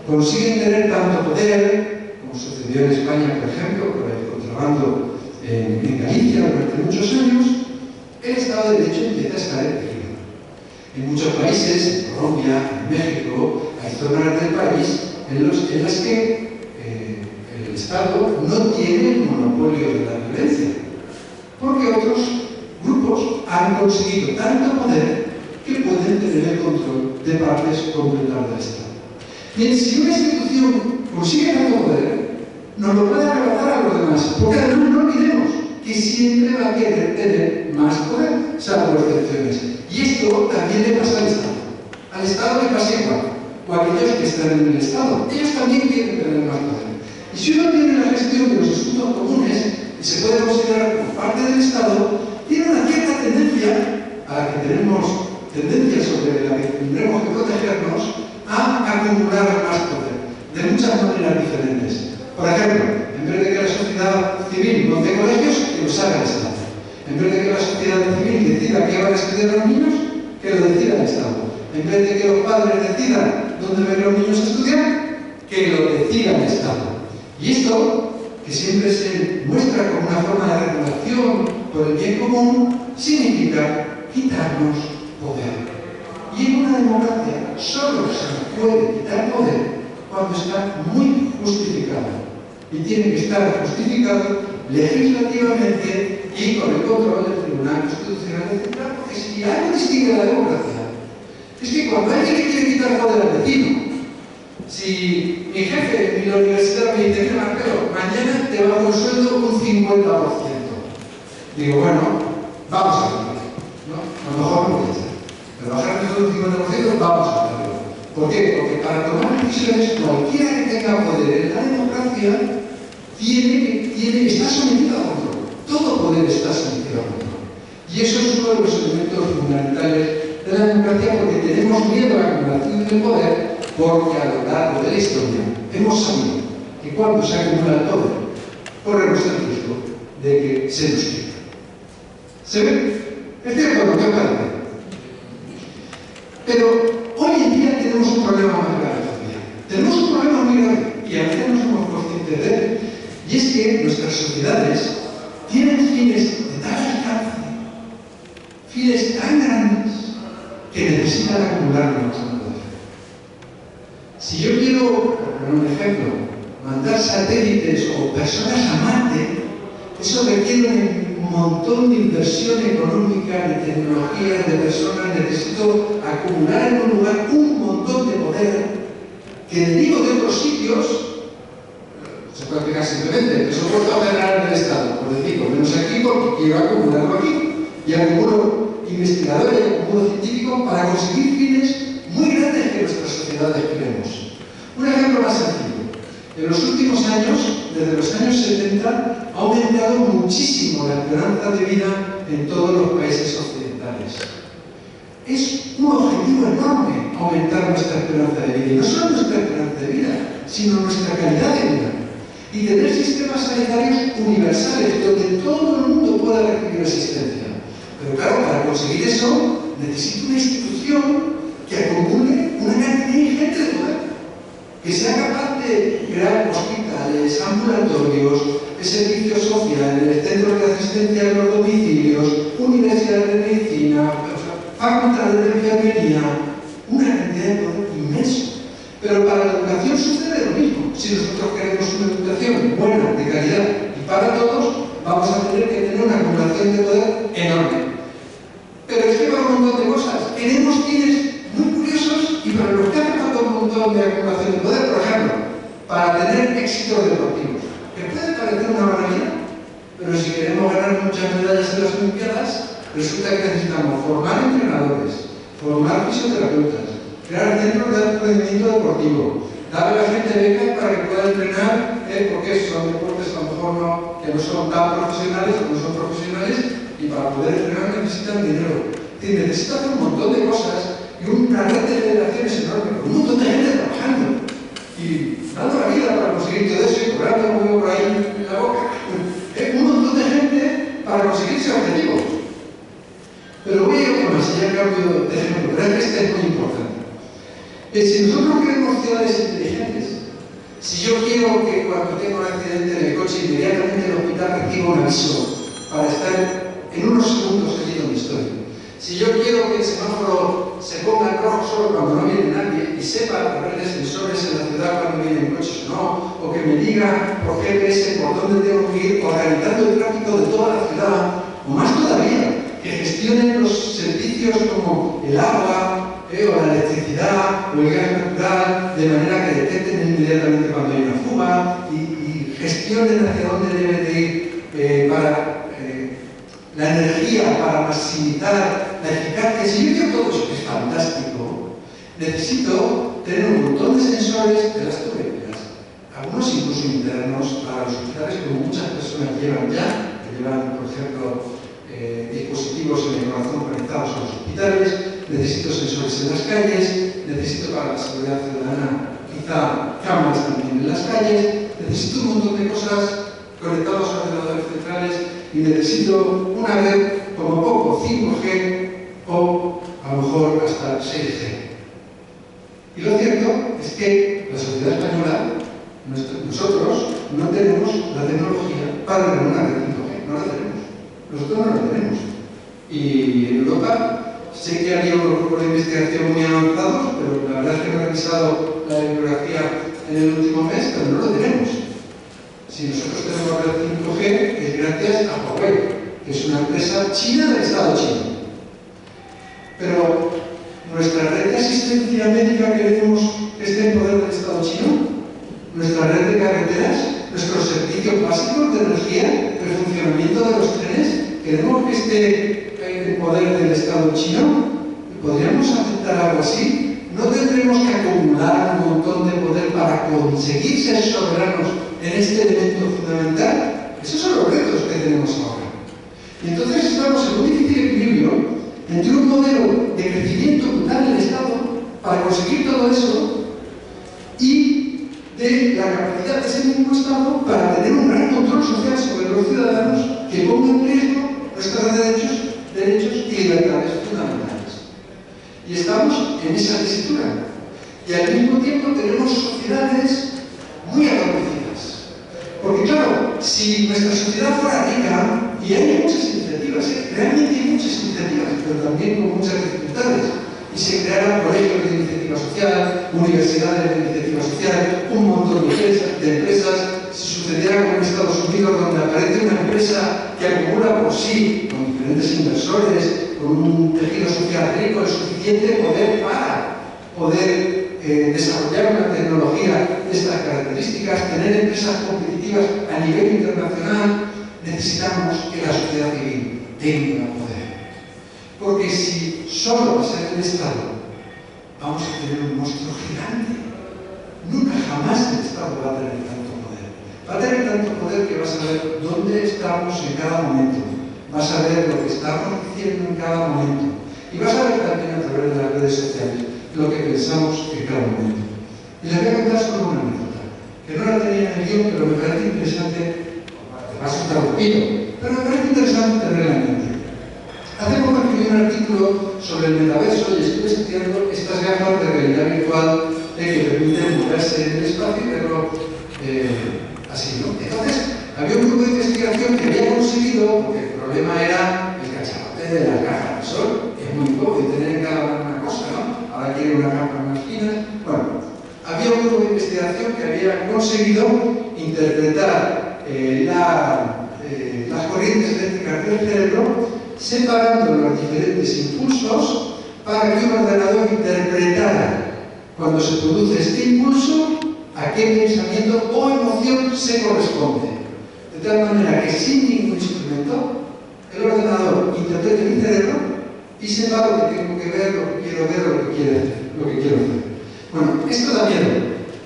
consiguen tener tanto poder, como sucedió en España, por ejemplo, con el contrabando en Galicia durante muchos años, el Estado de Derecho empieza a estar en peligro. En muchos países, en Colombia, en México, hay zonas del país en las que el Estado no tiene el monopolio de la violencia, porque otros grupos han conseguido tanto poder que pueden tener el control de partes completas del Estado. Bien, si una institución consigue tanto poder, nos lo puede arrebatar a los demás, porque además no olvidemos que siempre va a querer tener más poder, salvo excepciones. Y esto también le pasa al Estado. Al Estado le pasa igual, o a aquellos que están en el Estado. Ellos también quieren tener más poder. Y si uno tiene la gestión de los asuntos comunes y se puede considerar como parte del Estado, tiene una cierta tendencia, a la que tenemos tendencia sobre la que tendremos que protegernos, a acumular más poder, de muchas maneras diferentes. Por ejemplo, en vez de que la sociedad civil monte colegios, que los haga el Estado. En vez de que la sociedad civil decida qué van a estudiar los niños, que lo decida el Estado. En vez de que los padres decidan dónde van los niños a estudiar, que lo decida el Estado. Y esto, que siempre se muestra como una forma de regulación por el bien común, significa quitarnos poder. Y en una democracia solo se puede quitar poder cuando está muy justificado. Y tiene que estar justificado legislativamente y con el control del Tribunal Constitucional, etc. Porque si algo distingue la democracia, es que cuando alguien le quiere quitar poder al vecino, si mi jefe en la universidad me dice, mira Marcelo, mañana te bajo el sueldo un 50%. Digo, bueno, vamos a hacerlo. ¿No? A lo mejor no puede ser. Pero bajar el sueldo un 50%, vamos a hacerlo. ¿Por qué? Porque para tomar decisiones, cualquiera que tenga poder en la democracia está sometido a control. Todo poder está sometido a control. Y eso es uno de los elementos fundamentales de la democracia, porque tenemos miedo a la acumulación de poder, porque a lo largo de la historia hemos sabido que cuando se acumula el poder, corremos el riesgo de que se nos quite. ¿Se ve? Es cierto lo que parece. Pero hoy en día tenemos un problema más grave todavía. Tenemos un problema muy grave y a veces no somos conscientes de él. Y es que nuestras sociedades tienen fines de tal alcance, fines tan grandes, que necesitan acumular mucho poder. Si yo quiero, por poner un ejemplo, mandar satélites o personas a Marte, eso requiere un montón de inversión económica, de tecnología, de personas. Necesito acumular en un lugar un montón de poder que derivo de otros sitios. Se puede explicar simplemente el presupuesto general del Estado, por decirlo, menos aquí porque quiero acumularlo aquí. Y acumulo investigadores y acumulo científicos para conseguir fines muy grandes que nuestras sociedades queremos. Un ejemplo más sencillo. En los últimos años, desde los años 70, ha aumentado muchísimo la esperanza de vida en todos los países occidentales. Es un objetivo enorme aumentar nuestra esperanza de vida. Y no solo nuestra esperanza de vida, sino nuestra calidad de vida. Y tener sistemas sanitarios universales, donde todo el mundo pueda recibir asistencia. Pero claro, para conseguir eso, necesito una institución que acumule una cantidad ingente de poder. Que sea capaz de crear hospitales, ambulatorios, servicio social, en el centro de asistencia a los domicilios, universidades de medicina, facultades de enfermería, una cantidad de poder inmenso. Pero para la educación sucede lo mismo. Si nosotros queremos una educación buena, de calidad y para todos, vamos a tener que tener una acumulación de poder enorme. Pero es que para un montón de cosas. Queremos fines muy curiosos y para los que hace falta un montón de acumulación de poder, por ejemplo, para tener éxitos deportivos. Que puede parecer una maravilla, pero si queremos ganar muchas medallas en las Olimpiadas, resulta que necesitamos formar entrenadores, formar fisioterapeutas, crear centros de alto rendimiento deportivo, darle a la gente becas para que pueda entrenar, porque son deportes a lo mejor que no son tan profesionales o no son profesionales, y para poder entrenar necesitan dinero. Necesitan hacer un montón de cosas y una red de federaciones enorme, con un montón de gente trabajando y dando la vida para conseguir todo eso y cobrando un huevo por ahí en la boca. Un montón de gente para conseguir ese objetivo. Pero voy a ir con más, ya cambio de ejemplo, pero es que este es muy importante. Si nosotros queremos ciudades inteligentes, si yo quiero que cuando tengo un accidente en el coche inmediatamente el hospital reciba un aviso para estar en unos segundos allí donde estoy, si yo quiero que el semáforo se ponga en rojo solo cuando no viene nadie y sepa poner sensores en la ciudad cuando vienen coches o no, o que me diga por GPS por dónde tengo que ir, organizando el tráfico de toda la ciudad, o más todavía, que gestionen los servicios como el agua, o la electricidad, o el gas natural, de manera que detecten inmediatamente cuando hay una fuga y gestionen hacia dónde debe de ir para la energía, para maximizar la eficacia. Si yo quiero todo eso, que es fantástico, necesito tener un montón de sensores de las tuberías, algunos incluso internos para los hospitales, como muchas personas llevan ya, que llevan, por ejemplo, dispositivos en el corazón conectados a los hospitales. Necesito sensores en las calles, necesito para la seguridad ciudadana quizá cámaras también en las calles, necesito un montón de cosas conectados a ordenadores centrales y necesito una red como poco 5G o a lo mejor hasta 6G. Y lo cierto es que la sociedad española, nosotros no tenemos la tecnología para tener una red 5G, no la tenemos. Nosotros no la tenemos. Y en Europa sé que había unos grupos de investigación muy avanzados, pero la verdad es que no he revisado la bibliografía en el último mes, pero no lo tenemos. Si nosotros tenemos la red 5G, es gracias a Huawei, que es una empresa china del Estado chino. Pero nuestra red de asistencia médica queremos que esté en poder del Estado chino, nuestra red de carreteras, nuestros servicios básicos de energía, el funcionamiento de los trenes, queremos que esté en poder del Estado chino. ¿Podríamos aceptar algo así? ¿No tendremos que acumular un montón de poder para conseguir ser soberanos en este elemento fundamental? Esos son los retos que tenemos ahora. Y entonces estamos en un difícil equilibrio entre un modelo de crecimiento brutal del Estado para conseguir todo eso y de la capacidad de ese mismo Estado para tener un gran control social sobre los ciudadanos que ponga en riesgo nuestros derechos y libertades fundamentales. Y estamos en esa tesitura. Y al mismo tiempo tenemos sociedades muy adormecidas. Porque claro, si nuestra sociedad fuera rica, y hay muchas iniciativas, realmente hay muchas iniciativas, pero también con muchas dificultades, y se crearan colegios de iniciativa social, universidades de iniciativa social, un montón de empresas, si sucediera como en Estados Unidos, donde aparece una empresa que acumula por sí, con diferentes inversores, con un tejido social rico, el suficiente poder para poder desarrollar una tecnología de estas características, tener empresas competitivas a nivel internacional, necesitamos que la sociedad civil tenga poder. Porque si solo va a ser el Estado, vamos a tener un monstruo gigante. Nunca jamás el Estado va a tener tanto poder. Va a tener tanto poder que va a saber dónde estamos en cada momento. Va a saber lo que estamos diciendo en cada momento. Y va a saber también a través de las redes sociales lo que pensamos en cada momento. Y les voy a contar solo una anécdota, que no la tenía en el guión, pero me parece interesante, te va a asustar un poquito, pero me parece interesante tenerla en mente. Hace poco escribí un artículo sobre el metaverso y estuve estudiando estas gafas de realidad virtual que permiten moverse en el espacio y verlo así, ¿no? Entonces, Había un grupo de investigación que había conseguido, porque el problema era el cachapote de la caja del sol. Es muy cómodo tener en cada una cosa, ¿no? Ahora quiere una capa más fina. Bueno, había un grupo de investigación que había conseguido interpretar las corrientes eléctricas del cerebro, separando los diferentes impulsos para que un ordenador interpretara cuando se produce este impulso a qué pensamiento o emoción se corresponde. De tal manera que sin ningún instrumento el ordenador interprete mi cerebro y sepa lo que tengo que ver, lo que quiero ver, lo que quiero hacer. Bueno, esto da miedo,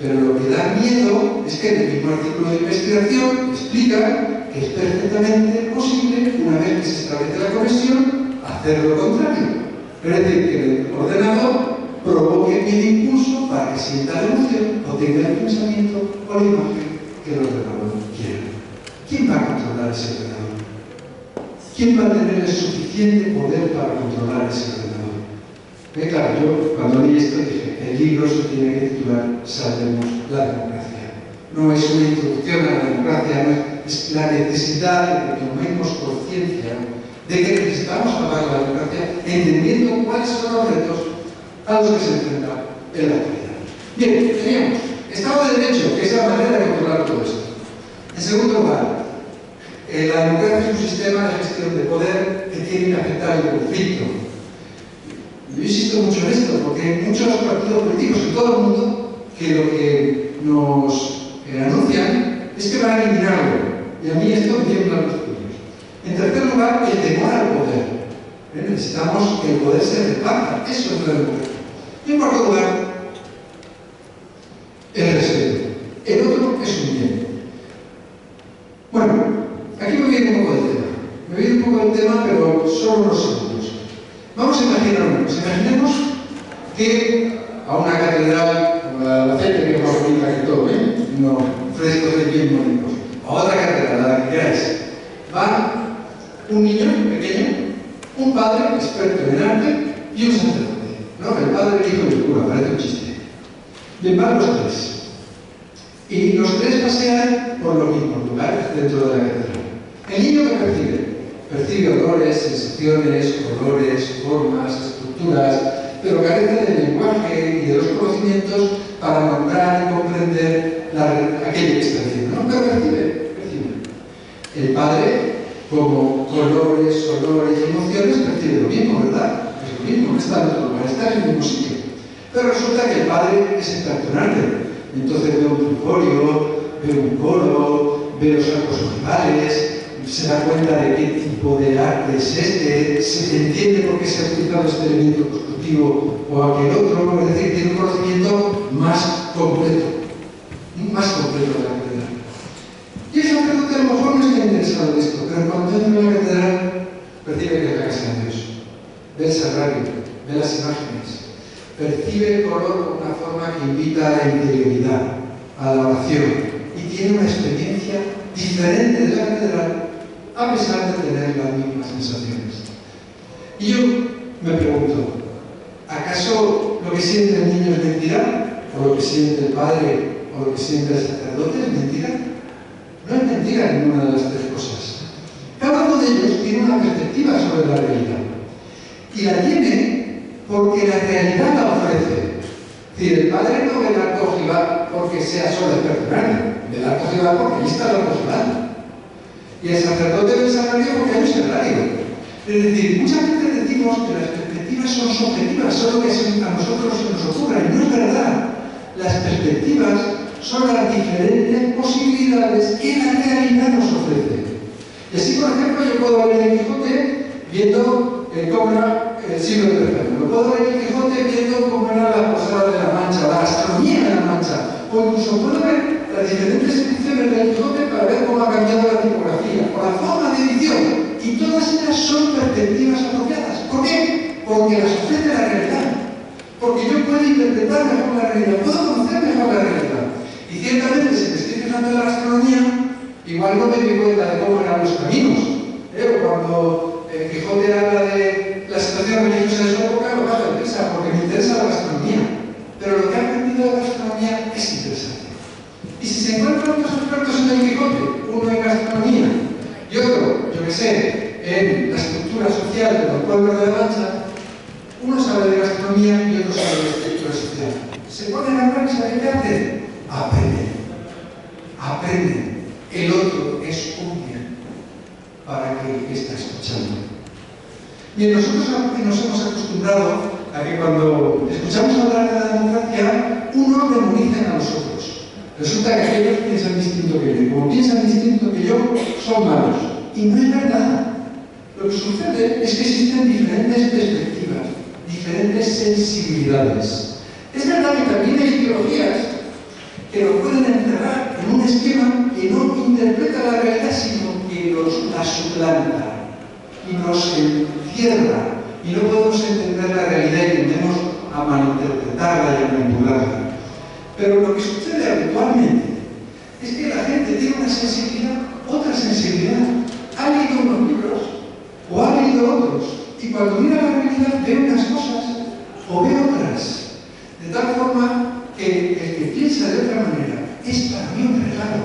pero lo que da miedo es que en el mismo artículo de investigación explica que es perfectamente posible, una vez que se establece la conexión, hacer lo contrario. Es decir, que el ordenador provoque el impulso para que sienta la emoción o tenga el pensamiento o la imagen que el ordenador quiera. ¿Quién va a controlar ese ordenador? ¿Quién va a tener el suficiente poder para controlar ese ordenador? Claro, yo cuando leí esto dije, el libro se tiene que titular Salvemos la democracia. No es una introducción a la democracia, no es la necesidad de que tomemos conciencia de que necesitamos salvar la democracia, entendiendo cuáles son los retos a los que se enfrenta en la actualidad. Bien, teníamos Estado de Derecho, que es la manera de controlar todo esto. En segundo lugar, la democracia es un sistema de gestión de poder que tiene que afectar el conflicto. Yo insisto mucho en esto, porque hay muchos partidos políticos en todo el mundo que lo que nos anuncian es que van a eliminarlo. Y a mí esto me tiembla los puños. En tercer lugar, el temor al poder. Necesitamos que el poder se reparta. Eso es la democracia. Y en cuarto lugar, el respeto. El otro es un bien. Bueno, aquí me viene un poco del tema. Me viene un poco del tema, pero solo unos segundos. Vamos a imaginarnos. Imaginemos que a una catedral, como la de Albacete, que es más bonita que todo, unos frescos de bien bonitos, a otra catedral, a la que queráis, va un niño pequeño, un padre experto en arte y un sacerdote. ¿No? El padre, el hijo y el cura, parece un chiste. Bien, van los tres. Y los tres pasean por los mismos lugares dentro de la catedral. El niño que percibe olores, sensaciones, colores, formas, estructuras, pero carece del lenguaje y de los conocimientos para nombrar y comprender aquello que está viendo. ¿No? Pero percibe. El padre, como colores, olores y emociones, percibe lo mismo, ¿verdad? Es lo mismo, no está en otro lugar, está en el mismo sitio. Pero resulta que el padre es experto en arte. Entonces ve un triforio, ve un coro, ve los arcos ojivales, se da cuenta de qué tipo de arte es este, se entiende por qué se ha utilizado este elemento constructivo o aquel otro, es decir, tiene un conocimiento más completo de la catedral. Y el sacerdote a lo mejor no está interesado en esto, pero cuando entra en la catedral percibe que es la casa de Dios, ve el sagrario, ve las imágenes, percibe el color de una forma que invita a la interioridad, a la oración, y tiene una experiencia diferente de la catedral a pesar de tener las mismas sensaciones. Y yo me pregunto, ¿acaso lo que siente el niño es mentira? ¿O lo que siente el padre o lo que siente el sacerdote es mentira? No es mentira ninguna de las tres cosas. Cada uno de ellos tiene una perspectiva sobre la realidad. Y la tiene porque la realidad la ofrece. Es decir, el padre no ve el arco ojival porque sea solo experto en arte, ve el arco ojival porque ahí está el arco ojival. Y el sacerdote ve el sagrario porque hay un sagrario. Es decir, muchas veces decimos que las perspectivas son subjetivas, solo que a nosotros se nos ocurra, y no es verdad. Las perspectivas son las diferentes posibilidades que la realidad nos ofrece. Y así, por ejemplo, yo puedo ver el Quijote viendo cómo era el siglo III. Lo puedo ver el Quijote viendo cómo era la posada de la Mancha, la gastronomía de la Mancha. O incluso puedo ver las diferentes ediciones del Quijote para ver cómo ha cambiado la tipografía, o la forma de edición. Y todas ellas son perspectivas apropiadas. ¿Por qué? Porque las ofrece la realidad. Porque yo puedo interpretar mejor la realidad, puedo conocer mejor la realidad. Y ciertamente, si me estoy fijando en la gastronomía, igual no me doy cuenta de cómo eran los caminos. Cuando Quijote habla de la situación religiosa de su época, lo bajo de prisa, porque me interesa la gastronomía. Pero lo que ha aprendido de gastronomía es interesante. Y si se encuentran dos expertos en el Quijote, uno en gastronomía sabe de gastronomía y otro sabe de estructura social. Se ponen a hablar y ¿saben qué hacen? Aprenden. Aprenden. El otro escucha para que está escuchando. Bien, nosotros nos hemos acostumbrado a que cuando escuchamos hablar de la democracia, unos demonizan a los otros. Resulta que aquellos piensan distinto que yo. Y como piensan distinto que yo, son malos. Y no es verdad. Lo que sucede es que existen diferentes perspectivas, diferentes sensibilidades. Es verdad que también hay ideologías que nos pueden encerrar en un esquema que no interpreta la realidad, sino que la suplanta y nos encierra y no podemos entender la realidad y tendemos a malinterpretarla y a manipularla. Pero lo que sucede habitualmente es que la gente tiene una sensibilidad, otra sensibilidad. Ha leído unos libros o ha leído otros y cuando mira la realidad ve unas cosas o ve otras. De tal forma que el que piensa de otra manera es para mí un regalo,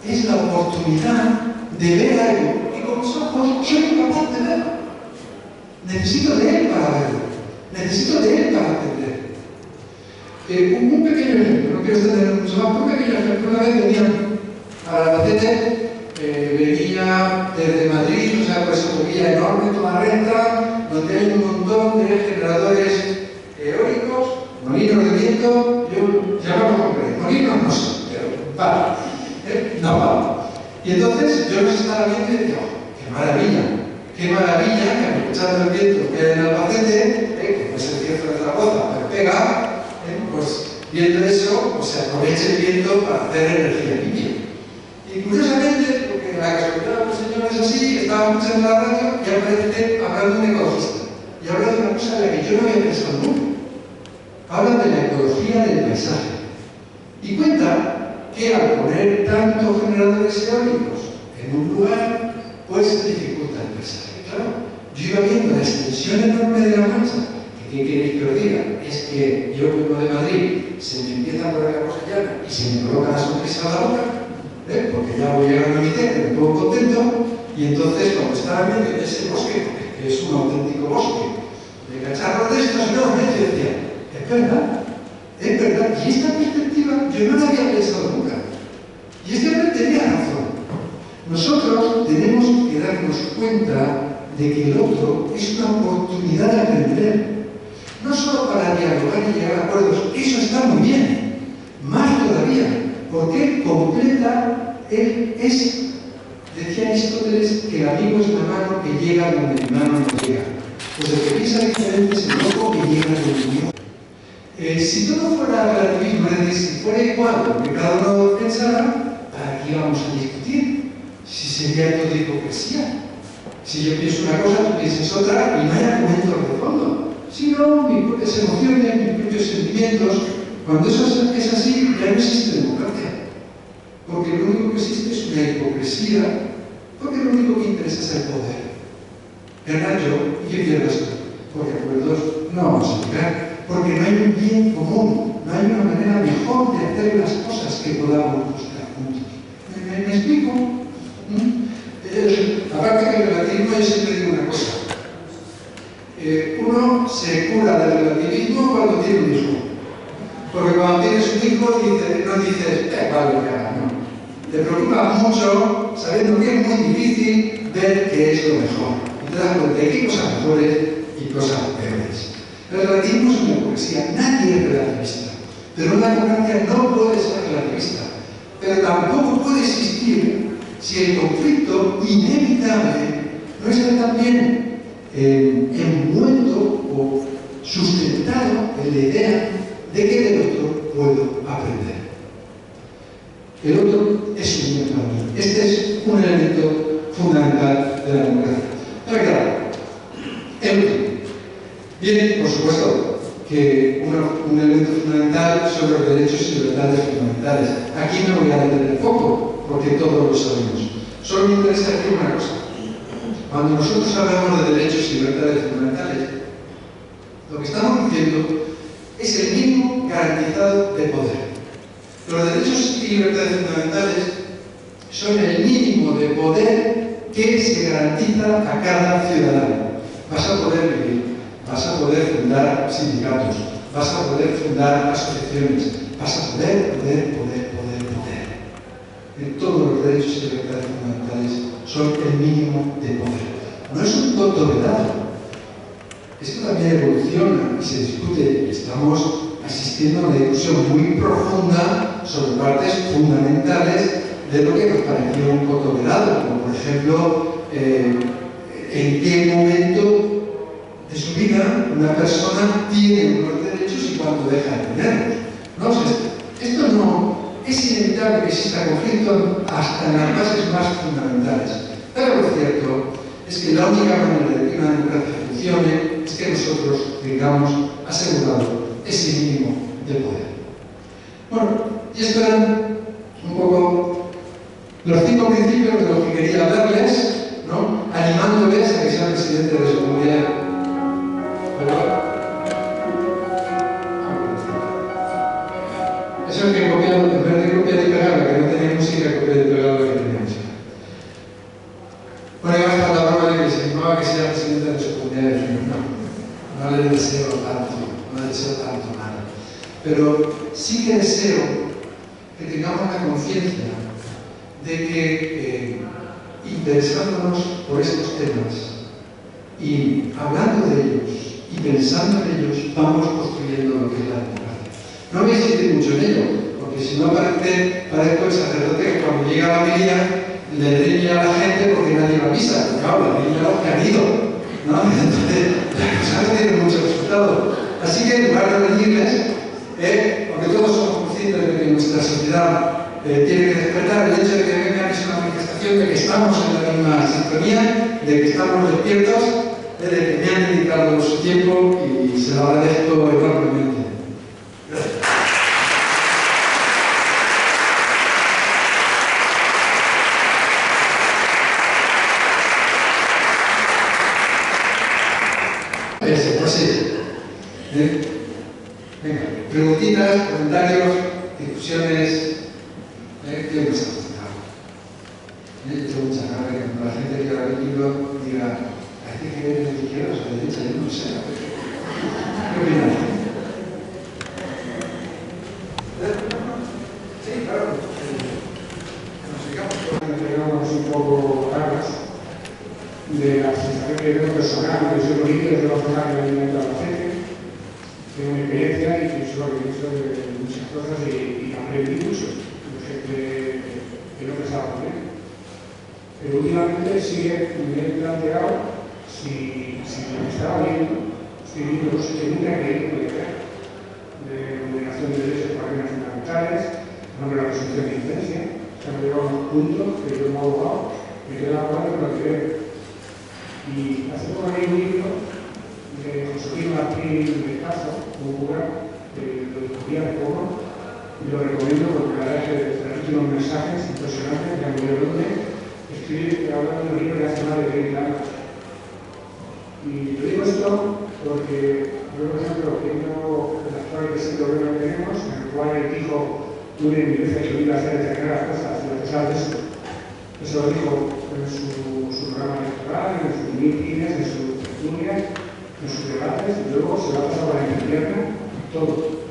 es la oportunidad de ver algo que con mis ojos soy incapaz de verlo. Necesito de él para verlo, necesito de él para aprender. Un pequeño ejemplo, no quiero extender mucho más, un pequeño ejemplo. Una vez venía a Albacete, venía desde Madrid, o sea, por esa autovía enorme, toda recta, donde hay un montón de generadores eólicos, molinos de viento, yo llamamos hombre, molinos no sé, pero para, no para. Y entonces yo los estaba viendo y decía, oh, qué maravilla que aprovechando el viento que hay en Albacete, que no es el cierzo de Zaragoza, pero pega, pues viendo eso, pues se aprovecha el viento para hacer energía limpia. Y curiosamente, porque la casualidad de los señores así, estaban escuchando la radio y aparece hablando de un ecologista. Y habla de una cosa en la que yo no había pensado nunca. Hablan de la ecología del paisaje. Y cuenta que al poner tantos generadores eólicos en un lugar, pues se dificulta el paisaje. Claro, yo iba viendo la extensión enorme de la Mancha. ¿Qué queréis que os diga? Es que yo vengo de Madrid, se me empieza a poner la cosa llana y se me coloca la sonrisa a la boca, porque ya voy llegando a mi tierra, me pongo contento, y entonces cuando estaba en medio de ese bosque, que es un auténtico bosque, de cacharros de estos enormes, yo decía, es verdad, y esta perspectiva yo no la había pensado nunca. Y este hombre tenía razón. Nosotros tenemos que darnos cuenta de que el otro es una oportunidad de aprender. No solo para dialogar y llegar a acuerdos, eso está muy bien, más todavía, porque completa, decía Aristóteles, que el amigo es una mano que llega donde mi mano no llega. Pues el que piensa diferente es el loco que llega donde mi mano. Si todo fuera relativismo, es decir, si fuera igual lo que cada uno pensara, ¿para qué íbamos a discutir? Si sería todo hipocresía. Si yo pienso una cosa, tú piensas otra y no hay argumentos de fondo. Sino mis propias emociones, mis propios sentimientos. Cuando eso es así, ya no existe democracia. Porque lo único que existe es una hipocresía, porque lo único que interesa es el poder. Ganar yo y que pierdas tú. Porque acuerdos no vamos a llegar. Porque no hay un bien común, no hay una manera mejor de hacer las cosas que podamos buscar juntos. ¿Me explico? Aparte que el relativismo, yo siempre digo una cosa. Uno se cura del relativismo cuando tiene un hijo. Porque cuando tienes un hijo no dices, vale, no. Te preocupa mucho, sabiendo que es muy difícil, ver qué es lo mejor. Y te das cuenta de que hay cosas mejores y cosas peores. El relativismo es una hipocresía. Nadie es relativista. Pero una democracia no puede ser relativista. Pero tampoco puede existir si el conflicto inevitable no está también envuelto o sustentado en la idea de que del otro puedo aprender. El otro es un bien para mí. Este es un elemento fundamental de la democracia. Está claro. El último. Bien, por supuesto, que un elemento fundamental son los derechos y libertades fundamentales. Aquí me voy a detener poco, porque todos lo sabemos. Solo me interesa decir una cosa. Cuando nosotros hablamos de derechos y libertades fundamentales, lo que estamos diciendo es el mínimo garantizado de poder. Los derechos y libertades fundamentales son el mínimo de poder que se garantiza a cada ciudadano. Vas a poder vivir, vas a poder fundar sindicatos, vas a poder fundar asociaciones, vas a poder. Todos los derechos y libertades fundamentales son el mínimo de poder. No es un voto vedado. Esto también evoluciona y se discute. Estamos asistiendo a una discusión muy profunda sobre partes fundamentales de lo que nos parecía un voto vedado, como por ejemplo, en qué momento de su vida una persona tiene unos derechos y cuándo deja de tenerlos. ¿No? O sea, esto no es inevitable que exista conflicto hasta en las bases más fundamentales. Pero lo cierto es que la única manera de que una democracia funcione es que nosotros tengamos asegurado ese mínimo de poder. Bueno, y estos eran un poco los 5 principios de los que quería hablarles, ¿no? Animándoles a que sean presidente de su comunidad. Eso es que he copiado, en vez de copiar y pegar la que no tenía música, he copiado y pegado la que tenía música. Bueno, y basta la broma de que se animaba que sea presidente de su comunidad de vecinos. No le deseo tanto nada. Pero sí que deseo que tengamos la conciencia de que interesándonos por estos temas y hablando de ellos y pensando en ellos, vamos construyendo lo que es la democracia. No voy a insistir mucho en ello, porque si no parezco el sacerdote que cuando llega a la homilía le riñe a la gente porque nadie lo avisa. Claro, le riñe a los que han ido, ¿no? Entonces, las cosas no tienen mucho resultado. Así que en lugar de reñirles, porque todos somos conscientes de que nuestra sociedad tiene que despertar, el hecho de que vengan es una manifestación de que estamos en la misma sintonía, de que estamos despiertos, de que me han dedicado su tiempo y se lo agradezco enormemente. Gracias. Pues sí. Venga, preguntitas, comentarios, discusiones. ¿Qué me está gustando? Yo tengo mucha cara que cuando la gente que ahora el libro diga, ¿parece que viene de izquierda o de derecha? Yo no sé. ¿Qué opinas? Sí, claro. Nos llegamos un poco raros de la sensación que veo personal, que soy político, de la forma que me alimento a la gente. Tengo mi experiencia y pienso de muchas cosas y aprendí mucho de gente que no pensaba con él. Pero últimamente sí me he planteado si lo que estaba viendo, estoy viendo cosas que nunca he creído que creer, de vulneración de derechos para bienes fundamentales, de la presunción de inocencia. O sea, me he llegado a un punto que yo como abogado me quedo hablando con lo que veo. Y hace poco leí un libro de José Luis Martín de Cazo, un cura, que lo descubría de poco, y lo recomiendo porque la verdad es que transmite unos mensajes impresionantes de Antonio López. Estoy hablando de un libro que hace más de 30 años. Y yo digo esto porque yo, por ejemplo, viendo el actual presidente de gobierno que tenemos, en el cual él dijo una evidencia que iba a hacer determinadas cosas, y a pesar de eso lo dijo en su programa electoral, en sus mítines, en sus tertulias, en sus debates, y luego se lo ha pasado a la interna todo.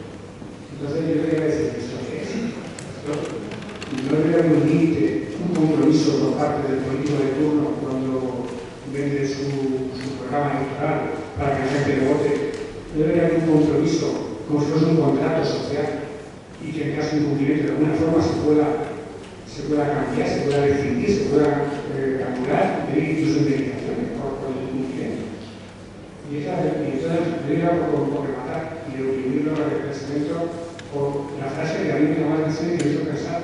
Entonces yo quería decir, ¿esto qué es? No debería haber un límite, un compromiso por parte del político de turno cuando vende su programa electoral para que la gente le vote. No debería haber un compromiso como si fuese un contrato social y que en caso de incumplimiento de alguna forma se pueda cambiar, se pueda decidir, se pueda anular, pedir incluso indemnizaciones por el incumplimiento. Y entonces yo iba por rematar y unirlo al agradecimiento por la frase que a mí me llamó la atención y me hizo pensar.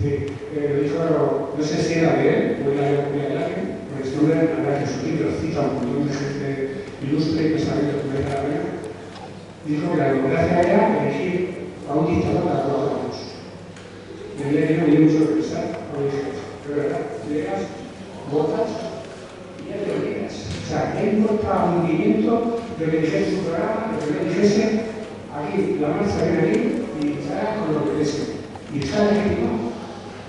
Dijo, no sé si era de él, voy a leer alguien, porque este hombre, la verdad que en su libro cita un montón de gente ilustre y pensamiento que merece la pena, dijo que la democracia era elegir a un dictador para todos los años. Y el día que me dio mucho que pensar, cuando dije, pero verdad, llegas, votas y ya te olvidas. O sea, ¿qué importa un movimiento de que dijese su programa, de que dijese aquí, la marcha viene aquí y estará con lo que desee? Y está legitimado,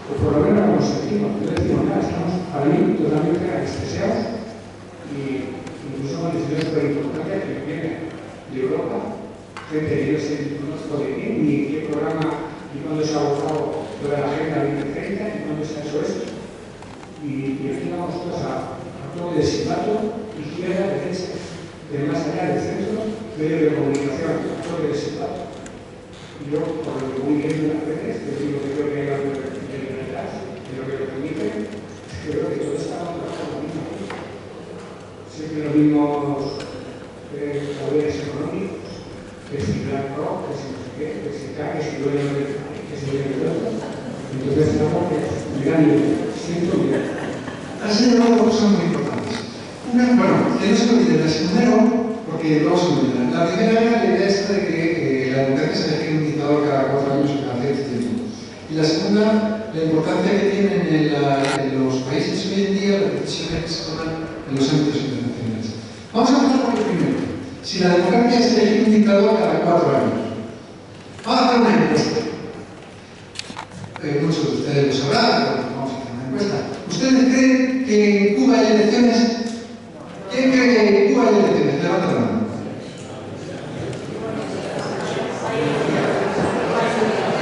pues por lo menos nos sentimos, no decimos nada, estamos para mí totalmente anestesiados y incluso condiciones por importancia que vienen de Europa, gente que yo sé, no conozco de quién, ni qué programa, ni cuándo se ha votado lo de la Agenda 2030, ni cuándo se ha hecho esto. Y aquí vamos todos a toque de silbato, izquierda, derecha, de más allá del centro, medio de comunicación, a toque de silbato. Y yo, por lo que voy viendo las veces, yo digo que creo que hay algo de detrás, de lo que lo permite, creo que todo está bajo lo mismo. Siempre los mismos poderes económicos, que si BlackRock, que si no sé qué, que si CAC, que si dueño de que si dueño de otro. Entonces estamos mirando, siento que has señalado dos cosas muy importantes. Una, bueno, que no se me olvide, la primero, porque luego se me olvida. La primera era la idea esta de que la democracia se elige un dictador cada 4 años o cada cierto tiempo. Y la segunda, la importancia que tienen en los países hoy en día las decisiones que se toman en los ámbitos internacionales. Vamos a empezar por el primero. Si la democracia es elegir un dictador cada 4 años. Vamos a hacer una encuesta. Muchos de ustedes lo sabrán, pero vamos a hacer una encuesta. ¿Ustedes creen que en Cuba hay elecciones? ¿Quién cree que en Cuba hay elecciones? Levanta la mano.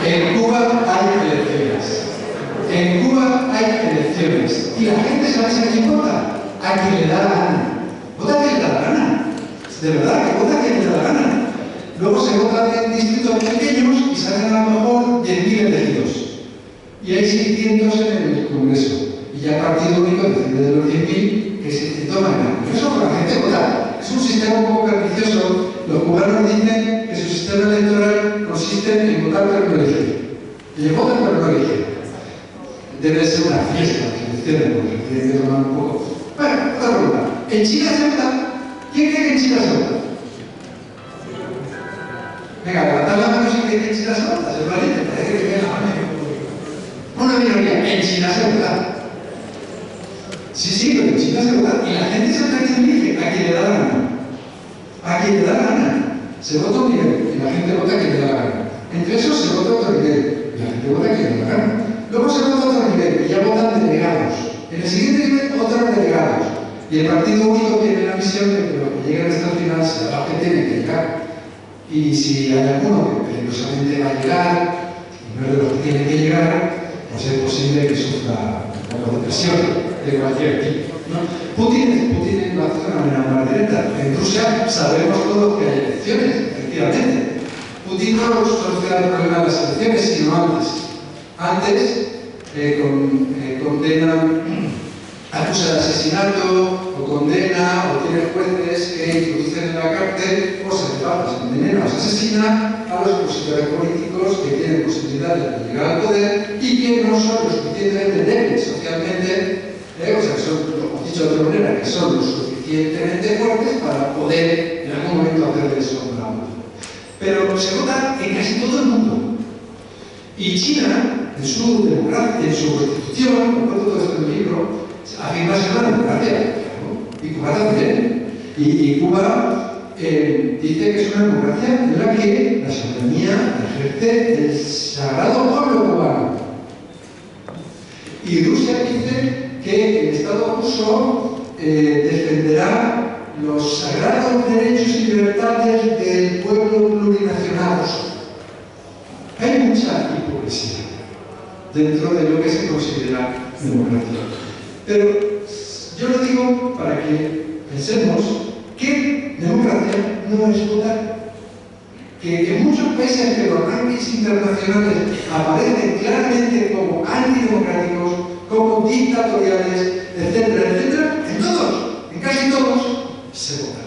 En Cuba hay elecciones. En Cuba hay elecciones. Y la gente sabe a quién vota. A quien le da la gana. Vota a quien le da la gana. De verdad, que vota a quien le da la gana. Luego se vota en distritos pequeños y salen a lo mejor 10.000 elegidos. Y hay 600 en el Congreso. Y ya el partido único decide de los 10.000 que se toman en el Congreso para la gente votar. Es un sistema un poco pernicioso. Los cubanos dicen que su sistema electoral consiste en votar pero no elegir. Ellos votan pero no elegir. Debe ser una fiesta las elecciones, porque tienen que tomar un poco. Bueno, otra pregunta. ¿En China se vota? ¿Quién cree que en China se vota? Venga, levantad la mano si cree que en China se vota. Es valiente, parece que tiene la mano. Una minoría. En China se vota. Sí, pero en China se vota. Y la gente sabe a quién elige, a quien le da la gana. A quien le da la gana. Se vota un nivel y la gente vota a quien le da la gana. Entre esos se vota otro nivel y la gente vota a quien le da la gana. Luego se vota otro nivel y ya votan delegados. En el siguiente nivel, otros delegados. Y el partido único tiene la misión de que los que lleguen hasta el final será los que tienen que llegar. Y si hay alguno que peligrosamente va a llegar y no es de los que tienen que llegar, pues es posible que sufra un poco de presión de cualquier tipo, ¿no? Putin lo hace de una manera más directa. En Rusia sabemos todos que hay elecciones, efectivamente. Putin no soluciona el problema de las elecciones, sino antes. Antes condena, acusa de asesinato, o condena, o tiene jueces que introducen en la cárcel o se les envenena o se asesina a los opositores políticos que tienen posibilidad de llegar al poder y que no son lo suficientemente débiles socialmente, o sea, que son, dicho de otra manera, que son lo suficientemente fuertes para poder en algún momento hacer de eso una voz. Pero se vota en casi todo el mundo. Y China, en su democracia, en su constitución, recuerdo todo esto en el libro, afirma ser una democracia, ¿no? Y Cuba también. Y Cuba dice que es una democracia en la que la soberanía ejerce el sagrado pueblo cubano. Y Rusia dice que el Estado ruso defenderá los sagrados derechos y libertades del pueblo plurinacional ruso. Hay mucha hipocresía dentro de lo que se considera democracia. Pero yo lo digo para que pensemos que democracia no es votar. Que en muchos países que los rankings internacionales aparecen claramente como antidemocráticos, como dictatoriales, etcétera, etcétera, en todos, en casi todos, se vota.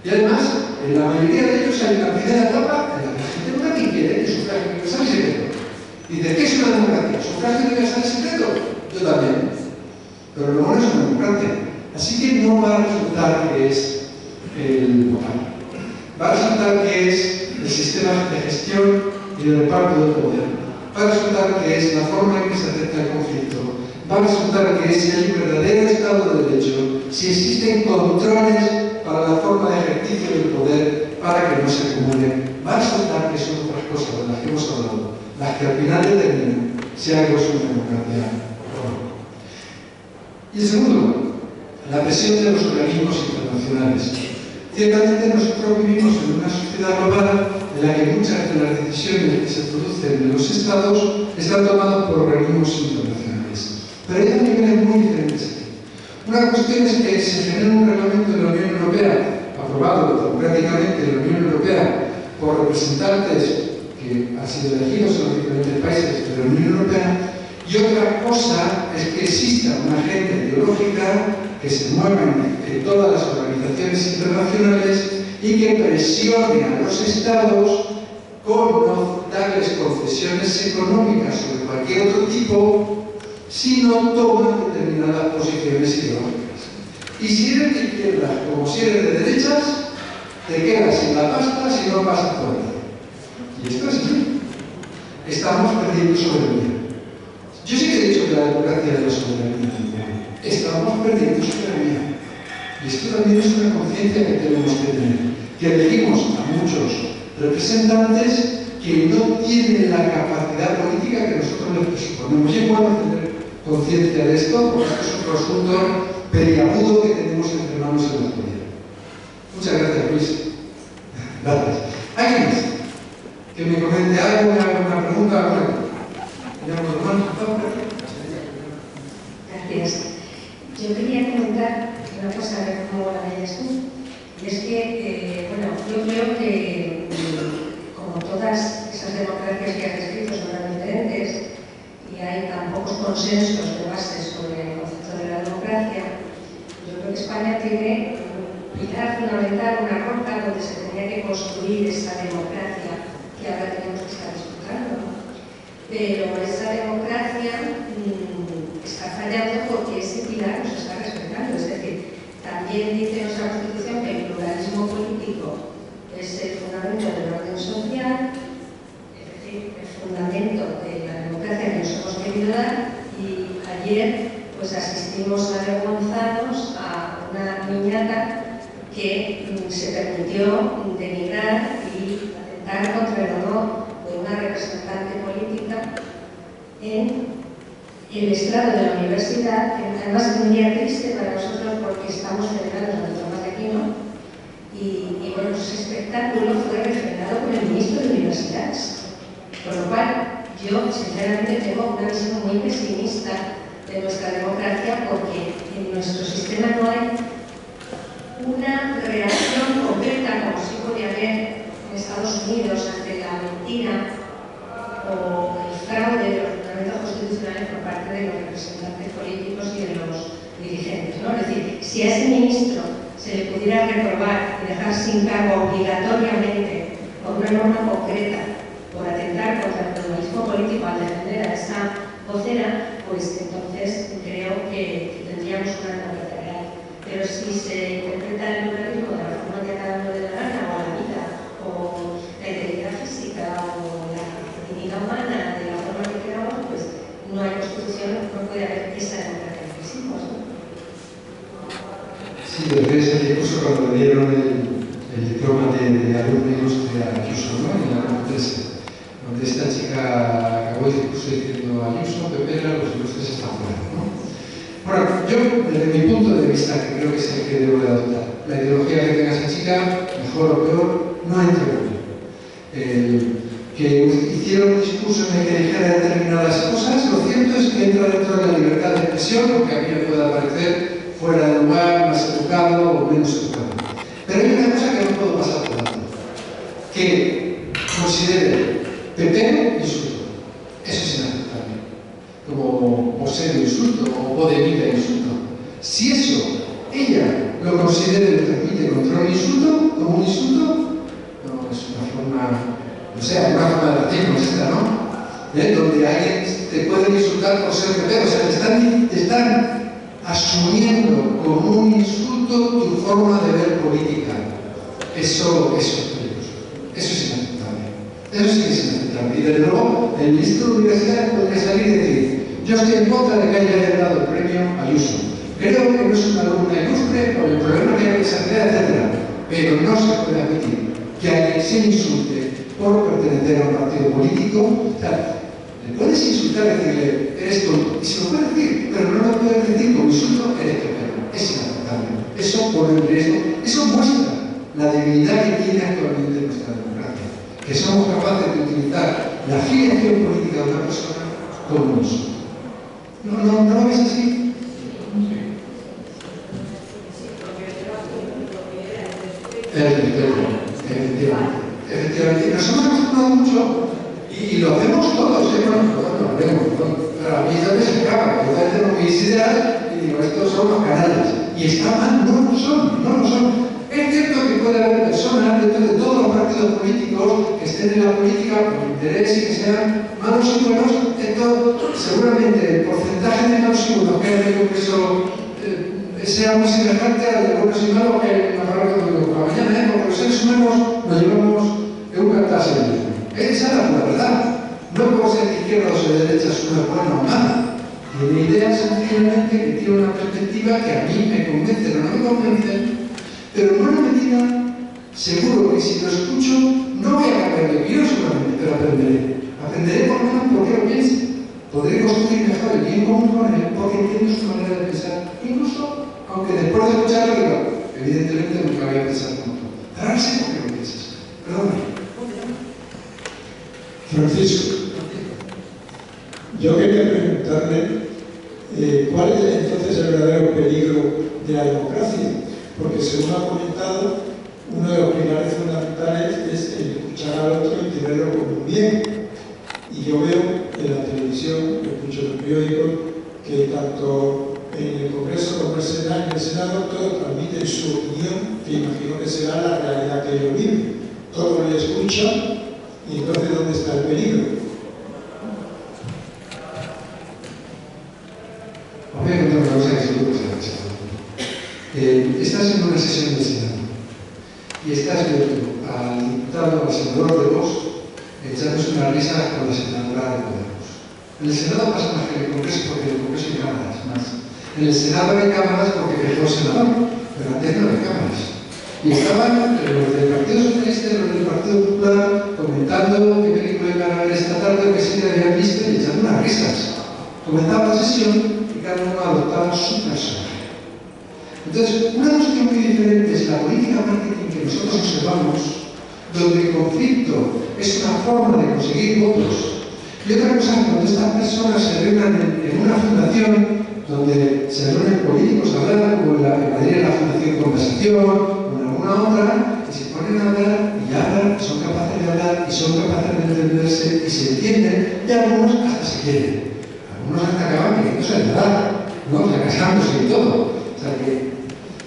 Y además, en la mayoría de ellos hay una primera etapa en la que la gente vota quien quiere, el sufragio universal secreto. Y dice, ¿qué es una democracia? ¿Sufragio universal secreto? Yo también. Pero luego no es una democracia. Así que no va a resultar que es el votar. Va a resultar que es el sistema de gestión y de reparto del poder. Va a resultar que es la forma en que se acepta el conflicto. Va a resultar que es si hay un verdadero Estado de Derecho, si existen controles para la forma de ejercicio del poder para que no se acumule. Va a resultar que son otras cosas de las que hemos hablado, las que al final determinan si algo es una democracia o no. Y el segundo, la presión de los organismos internacionales. Ciertamente nosotros vivimos en una sociedad global en la que muchas de las decisiones que se producen en los estados están tomadas por organismos internacionales. Pero hay dos niveles muy diferentes aquí. Una cuestión es que se genera un reglamento de la Unión Europea, aprobado democráticamente en la Unión Europea por representantes que han sido elegidos en los diferentes países de la Unión Europea, y otra cosa es que exista una agenda ideológica que se mueva en todas las organizaciones internacionales y que presione a los estados con no darles concesiones económicas o de cualquier otro tipo si no toman determinadas posiciones ideológicas. Y si eres de izquierdas como si eres de derechas, te quedas sin la pasta si no pasas por ahí. Y esto es así. Estamos perdiendo soberanía. Yo sí que he dicho que la democracia es la soberanía. Estamos perdiendo soberanía. Y esto también es una conciencia que tenemos que tener. Que elegimos a muchos representantes que no tienen la capacidad política que nosotros les presuponemos. Y bueno tener conciencia de esto, porque esto es un asunto peliagudo que tenemos entre manos en la actualidad. Muchas gracias, Luis. Gracias. ¿Alguien más? Que me comente algo, alguna pregunta, alguna cosa. Gracias. Yo quería comentar una cosa, a ver cómo la veías tú. Y es que, bueno, yo creo que, como todas esas democracias que has descrito son tan diferentes y hay tan pocos consensos de base sobre el concepto de la democracia, yo creo que España tiene un pilar fundamental, una roca donde se tenía que construir esa democracia que ahora tenemos que estar disfrutando, ¿no? Pero esa democracia está fallando porque ese pilar nos está respetando. Es decir, también dice nuestra Constitución que el pluralismo político es el fundamento del orden social, es decir, el fundamento de la democracia que nos hemos querido dar. Y ayer pues asistimos avergonzados a una niñata que se permitió denigrar y atentar contra el honor de una representante política en el estrado de la universidad, que además es un día triste para nosotros porque estamos celebrando la Tomás de Aquino y bueno, ese espectáculo fue refrendado por el ministro de Universidades, con lo cual yo sinceramente tengo una visión muy pesimista de nuestra democracia porque en nuestro sistema no hay una reacción concreta como sí podía haber en Estados Unidos ante la mentira o el fraude de los fundamentos constitucionales por parte de los representantes políticos y de los dirigentes, ¿no? Es decir, si a ese ministro se le pudiera reprobar y dejar sin cargo obligatoriamente por una norma concreta por atentar contra el pluralismo político al defender a esa vocera, pues entonces creo que tendríamos una democracia real. Pero si se interpreta el pluralismo de la forma que a cada uno le da gana, o la vida, o la integridad física, o la dignidad humana, de la forma que queramos, pues no hay constitución, no puede haber esa democracia que quisimos, ¿no? Sí, desde ese discurso cuando le dieron el diploma de alumno ilustre a Ayuso, ¿no? En la Complutense, donde esta chica acabó el discurso diciendo Ayuso, Pepera, los ilustres están fuera, ¿no? Bueno, yo, desde mi punto de vista, que creo que es el que debo de adoptar, la ideología que tenga esa chica, mejor o peor, no entra en mí. Que hicieron un discurso en el que dijera determinadas cosas, lo cierto es que entra dentro de la libertad de expresión, aunque a mí me pueda parecer fuera de lugar, más educado o menos educado. Pero hay una cosa que no puedo pasar por alto, que considere pepero insulto. Eso es inaceptable. Como obsceno insulto o vodevita insulto. Si eso ella lo considera y lo transmite contra un insulto, como un insulto, no es una forma, no sé, una forma de racismo es esta, ¿no? Donde alguien te puede insultar por ser pepero, o sea, te están asumiendo como un insulto tu forma de ver política. Eso es peligroso. Eso es inaceptable. Eso sí que es inaceptable. Y desde luego, el ministro de Universidades podría salir y decir: yo estoy en contra de que haya dado el premio a Ayuso. Creo que no es una alumna ilustre por el problema que hay que sacar, etc. Pero no se puede admitir que alguien se insulte por pertenecer a un partido político. O sea, le puedes insultar y decirle, eres tonto. Y se lo puede decir, pero no lo puedes decir como insulto, eres pepero. Es inaceptable. inaceptable. Eso pone en riesgo, eso muestra la debilidad que tiene actualmente nuestra democracia, que somos capaces de utilizar la afiliación política de una persona como un uso. ¿No lo ves así? Efectivamente. Nos hemos acostumbrado mucho y lo hacemos todos, bueno, lo haremos, pero a mí también se acaba, yo también tengo mis ideas y digo, estos son los canales. Y está mal, no lo son. Es cierto que puede haber personas dentro de todos los partidos políticos que estén en la política por interés y que sean malos y buenos. Seguramente el porcentaje de malos y buenos que hay en el Congreso sea muy semejante al de buenos y malos que hay en la parroquia de por la mañana, porque los seres humanos nos llevamos en un cantar siempre. Esa es la verdad. No por ser de izquierda o de derecha es una buena o mala. Tiene ideas sencillamente que tiene una perspectiva que a mí me convence, no me convence. Pero en buena medida, seguro que si lo escucho, no voy a cambiar de opinión solamente, pero aprenderé. Aprenderé por lo menos por qué lo piensa. Podré construir mejor el bien común con él porque entiendo su manera de pensar. Incluso, aunque después de escucharlo diga, evidentemente nunca había pensado como tú. Pero ahora sé por qué lo piensas. Perdóname. Francisco, yo quería preguntarle cuál es entonces el verdadero peligro de la democracia. Porque según ha comentado, uno de los pilares fundamentales es el escuchar al otro y tenerlo como un bien. Y yo veo en la televisión, escucho en los periódicos, que tanto en el Congreso como en el Senado, todos transmiten su opinión, que imagino que será la realidad que ellos viven. Todos le escuchan, y entonces ¿dónde está el peligro? Voy a contar una cosa que seguro que se ha pensado. Estás en una sesión del Senado y estás viendo al diputado, al senador de Vox, echándose una risa con la senadora de Podemos. En el Senado pasa más que en el Congreso, porque en el Congreso hay cámaras más. En el Senado hay cámaras porque dejó el senador, pero antes no hay cámaras. Y estaban los del Partido Socialista y los del Partido Popular comentando qué película iban a ver esta tarde o qué serie habían visto y echando unas risas. Comenzaba la sesión y cada uno adoptaba su personaje. Entonces, una cuestión muy diferente es la política marketing que nosotros observamos, donde el conflicto es una forma de conseguir votos. Y otra cosa es cuando estas personas se reúnen en una fundación donde se reúnen políticos a hablar, como en Madrid en la Fundación Conversación, o en alguna otra, y se ponen a hablar y hablan, y son capaces de hablar, y son capaces de entenderse, y se entienden, y algunos hasta se quieren. Algunos hasta acaban queriéndose ayudar, ¿no? Ya casándose y todo. O sea que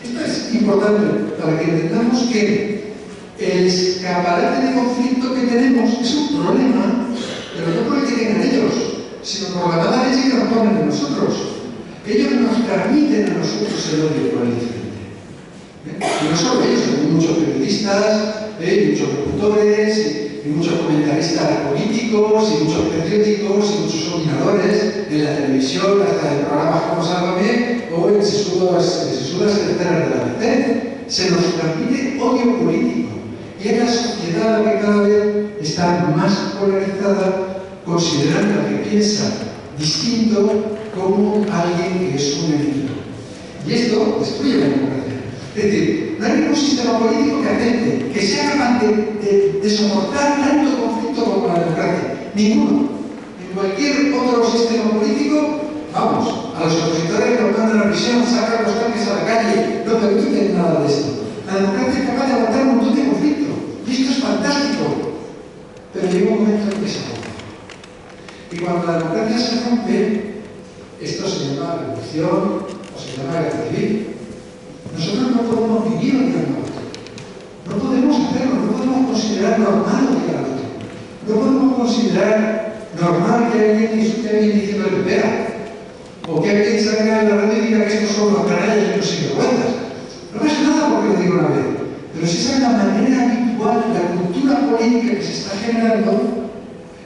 esto es importante para que entendamos que el escaparate de conflicto que tenemos es un problema, pero no por el que tengan ellos, sino por la mala leche que nos ponen de nosotros. Ellos nos transmiten a nosotros el odio por el diferente. Y no solo ellos, hay muchos periodistas, muchos locutores, y muchos comentaristas políticos, y muchos periódicos, y muchos opinadores en la televisión, hasta en programas como Sálvame o en sesudas secretarias de la ABC. Se nos transmite odio político. Y en la sociedad que cada vez está más polarizada, considerando al que piensa distinto como alguien que es un enemigo. Y esto destruye la democracia. Es decir, no hay ningún sistema político que acepte, que sea capaz de soportar tanto conflicto como la democracia. Ninguno. En cualquier otro sistema político, vamos, a los opositores los mandan a la prisión, sacan los tanques a la calle, no permiten nada de esto. La democracia es capaz de aguantar un montón de conflicto. Y esto es fantástico. Pero llega un momento en que se rompe. Y cuando la democracia se rompe, esto se llama revolución o se llama guerra civil. Nosotros no podemos vivir odiando al otro. No podemos hacerlo, no podemos considerar normal odiar al otro. No podemos considerar normal que alguien insulte a alguien diciendo que pega. O que alguien salga en la radio y diga que estos son los canallas y los sinvergüenzas. No pasa nada porque lo digo una vez. Pero si esa es la manera habitual, la cultura política que se está generando,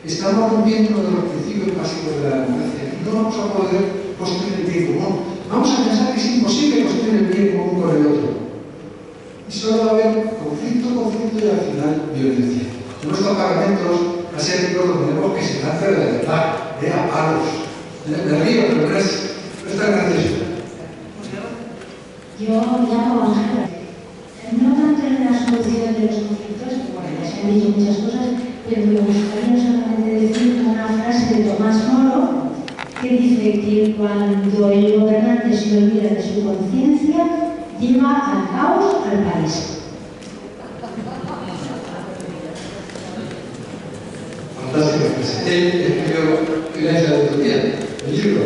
estamos rompiendo uno de los principios básicos de la democracia. Y no vamos a poder construir el bien común. Vamos a pensar que es imposible construir el bien común con el otro. Y solo va a haber conflicto y al final violencia. En nuestros parlamentos asiáticos donde tenemos que se lanza de verdad, a palos. Me río, pero no es tan gracioso. Yo llamo a Ángela. No tanto en la solución de los conflictos, que bueno, ya se han dicho muchas cosas, pero me gustaría solamente decir una frase de Tomás Moro que dice que cuando el gobernante se olvida de su conciencia, lleva al caos al país. Fantástico. Él escribió La isla de Turquía, el libro.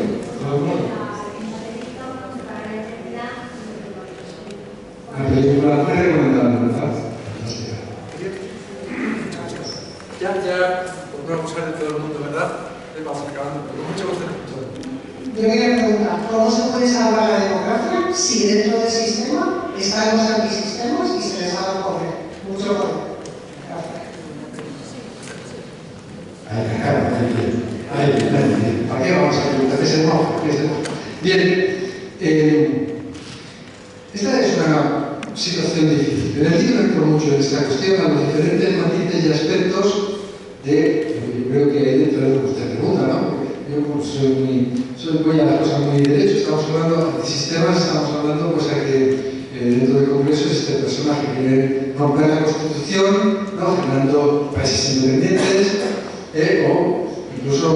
La película fue recomendada, ¿verdad? Fantástica. Ya, por no abusar de todo el mundo, ¿verdad? Vamos acabando, pero mucho gusto en escuchar. Yo quería preguntar, ¿cómo se puede salvar la democracia si dentro del sistema están los antisistemas y se les va a correr? Mucho poder. ¿Para qué vamos a preguntar? ¿Qué es el mojo? Bien, esta es una situación difícil. En el libro entro mucho en esta cuestión a los diferentes matices y aspectos de lo que yo creo que hay dentro de lo que usted pregunta, ¿no? Porque yo voy a las cosas muy derecho, estamos hablando de sistemas, estamos hablando pues, a que dentro del Congreso es este personaje que quiere romper la Constitución, ¿no? Generando países independientes, o incluso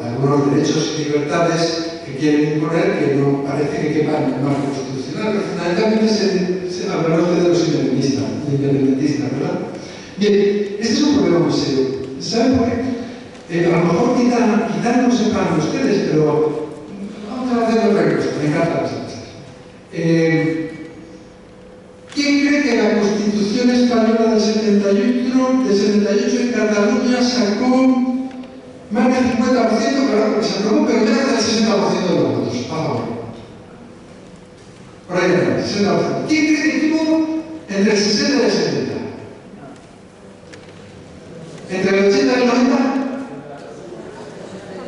algunos derechos y libertades que quieren imponer que no parece que quepan en el marco constitucional, pero fundamentalmente se habla usted de los independentistas, ¿verdad? Bien, este es un problema muy serio. ¿Saben por qué? A lo mejor quizás no sepan ustedes, pero vamos a hacer otra cosa, me encantan las cosas. ¿Quién cree que la Constitución española del 78 en Cataluña sacó más del 50%, claro, porque se aprobó, pero menos del 60% de los votos? A favor. Por ahí menos, 60%. ¿Quién cree que tuvo entre el 60 y el 70? Entre el 80 y el 90,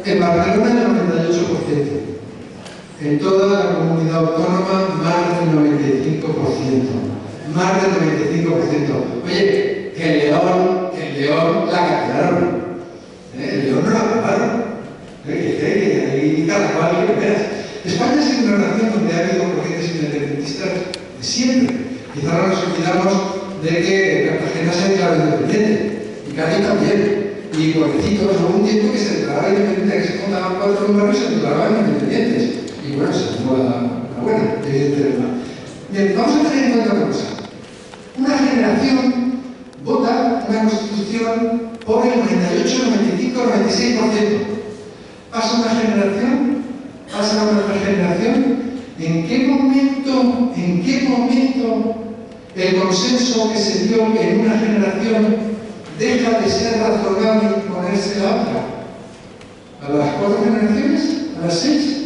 en Barcelona el 98%. En toda la comunidad autónoma más del 95%. Más del 95%. Oye, que el León la cancelaron. El León no la aprobaron. Que ahí cada cual que veas. España ha sido una nación donde ha habido corrientes independentistas de siempre. Quizá no nos olvidamos de que Cartagena se declaró independiente. Y Cádiz también. Y Puertecitos, hubo un tiempo que se declaraba independiente, que se contaban 4 barrios y se declaraban independientes. Y bueno, se tomó la buena, evidentemente. Bien, vamos a tener en cuenta una cosa. Una generación vota una constitución por el 98, 95, 96%. Pasa una generación, pasa otra generación. ¿En qué momento el consenso que se dio en una generación deja de ser razonable y ponerse la otra? ¿A las 4 generaciones? ¿A las 6?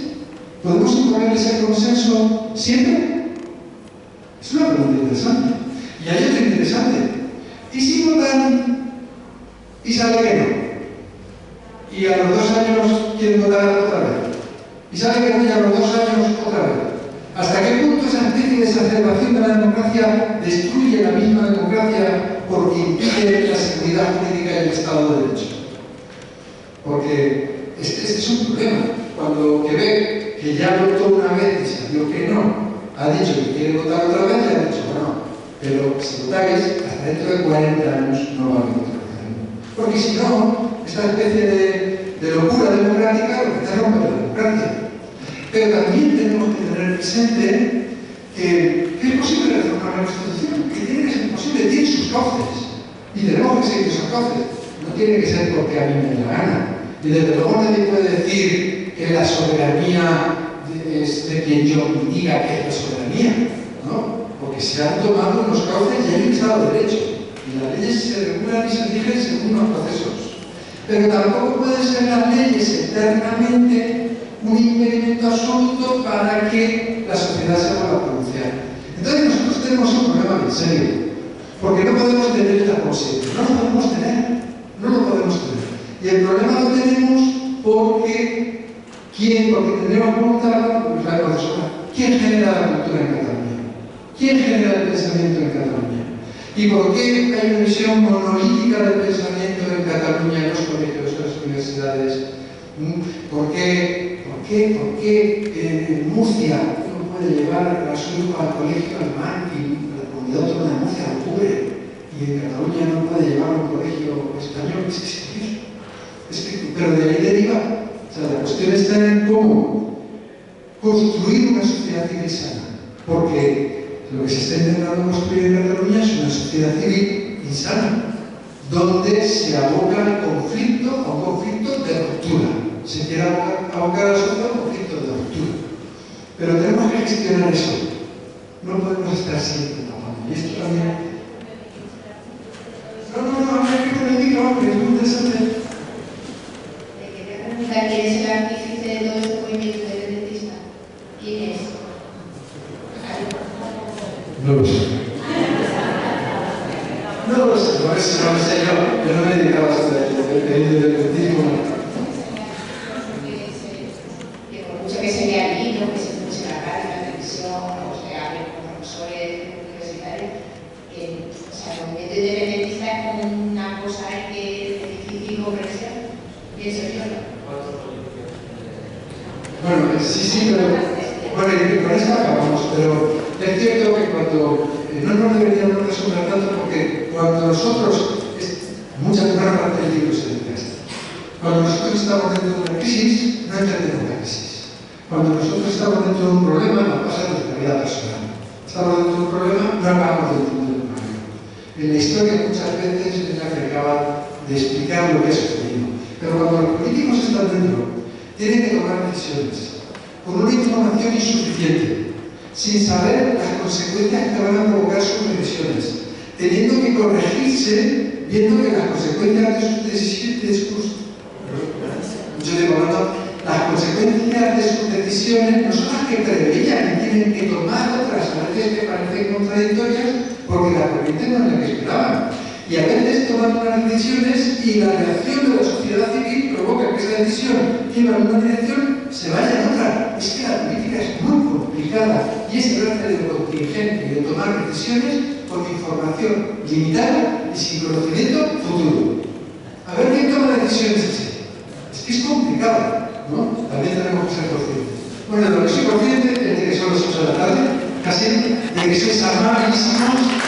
¿Podemos imponer ese consenso siempre? Es una pregunta interesante. Y hay otra interesante. ¿Y si votan y sale que no? Y a los 2 años quieren votar otra vez. Y sale que no y a los 2 años otra vez. ¿Hasta qué punto esa especie de exacerbación de la democracia destruye la misma democracia porque impide la seguridad jurídica y el Estado de Derecho? Porque este es un problema. Cuando Quebec, que ya votó una vez y salió que no, ha dicho que quiere votar otra vez, le ha dicho, bueno, pero si votáis, hasta dentro de 40 años no va a haber otra vez. Porque si no, esta especie de locura democrática lo que está rompiendo la democracia. Pero también tenemos que tener presente que es posible reformar la Constitución, que tiene que ser posible, tiene sus cauces. Y tenemos que seguir esos cauces. No tiene que ser porque a mí me dé la gana. Y desde luego nadie puede decir que la soberanía es de quien yo diga que es la soberanía, ¿no? Porque se han tomado unos cauces y hay un Estado de Derecho. Y las leyes se regulan y se rigen según los procesos. Pero tampoco pueden ser las leyes eternamente un impedimento absoluto para que la sociedad se vuelva a pronunciar. Entonces nosotros tenemos un problema bien serio, porque no podemos tener esta como siempre. No lo podemos tener. Y el problema lo tenemos porque tenemos preguntado, pues la persona, ¿quién genera la cultura en Cataluña? ¿Quién genera el pensamiento en Cataluña? ¿Y por qué hay una visión monolítica del pensamiento en Cataluña, en los colegios, en las universidades? ¿Por qué en Murcia no puede llevar a su hijo al colegio alemán y la comunidad autónoma de Murcia lo cubre, y en Cataluña no puede llevarlo a un colegio español. Pero de ahí deriva. O sea, la cuestión está en cómo construir una sociedad civil sana, porque lo que se está intentando construir en Cataluña es una sociedad civil insana, donde se aboca al conflicto, a un conflicto de ruptura. Se quiere abocar a la sociedad a un conflicto de ruptura. Pero tenemos que gestionar eso. No podemos estar siempre tapando. Y esto también... No, hay que poner el micro, que es muy interesante. ¿Quién es el artífice de todo este movimiento independentista? ¿Quién es? No lo sé. No lo sé, por eso no lo sé yo. Yo no me dedicaba a estudiar el independentismo. Por mucho que se lea el libro, que se escuche la radio, la televisión, o se hable con profesores universitarios, o sea, el movimiento independentista es como una cosa que es difícil comprensión. Pienso yo, ¿no? Bueno, sí, pero... Bueno, y con esto acabamos, pero es cierto que cuando... no nos deberíamos resolver tanto porque cuando nosotros... gran parte del libro se dedica a esto. Cuando nosotros estamos dentro de una crisis, no entendemos la crisis. Cuando nosotros estamos dentro de un problema, nos pasa nuestra vida personal. Estamos dentro de un problema, no acabamos de entender un problema. En la historia muchas veces es la que acaba de explicar lo que ha sucedido. Pero cuando los políticos están dentro, tienen que tomar decisiones con una información insuficiente, sin saber las consecuencias que van a provocar sus decisiones, teniendo que corregirse, viendo que las consecuencias de las consecuencias de sus decisiones no son las que preveían y tienen que tomar otras, a veces que parecen contradictorias, porque la corriente no es la que esperaban. Y a veces toman unas decisiones y la reacción de la sociedad civil provoca que esa decisión lleva en una dirección, se vaya en otra. Es que la política es muy complicada y es trata de lo contingente y de tomar decisiones con información limitada y sin conocimiento futuro. A ver quién toma decisiones así. Es que es complicado, ¿no? También tenemos que ser conscientes. Bueno, de lo que soy consciente es de que son las 8 de la tarde, casi, de que sois amabilísimos.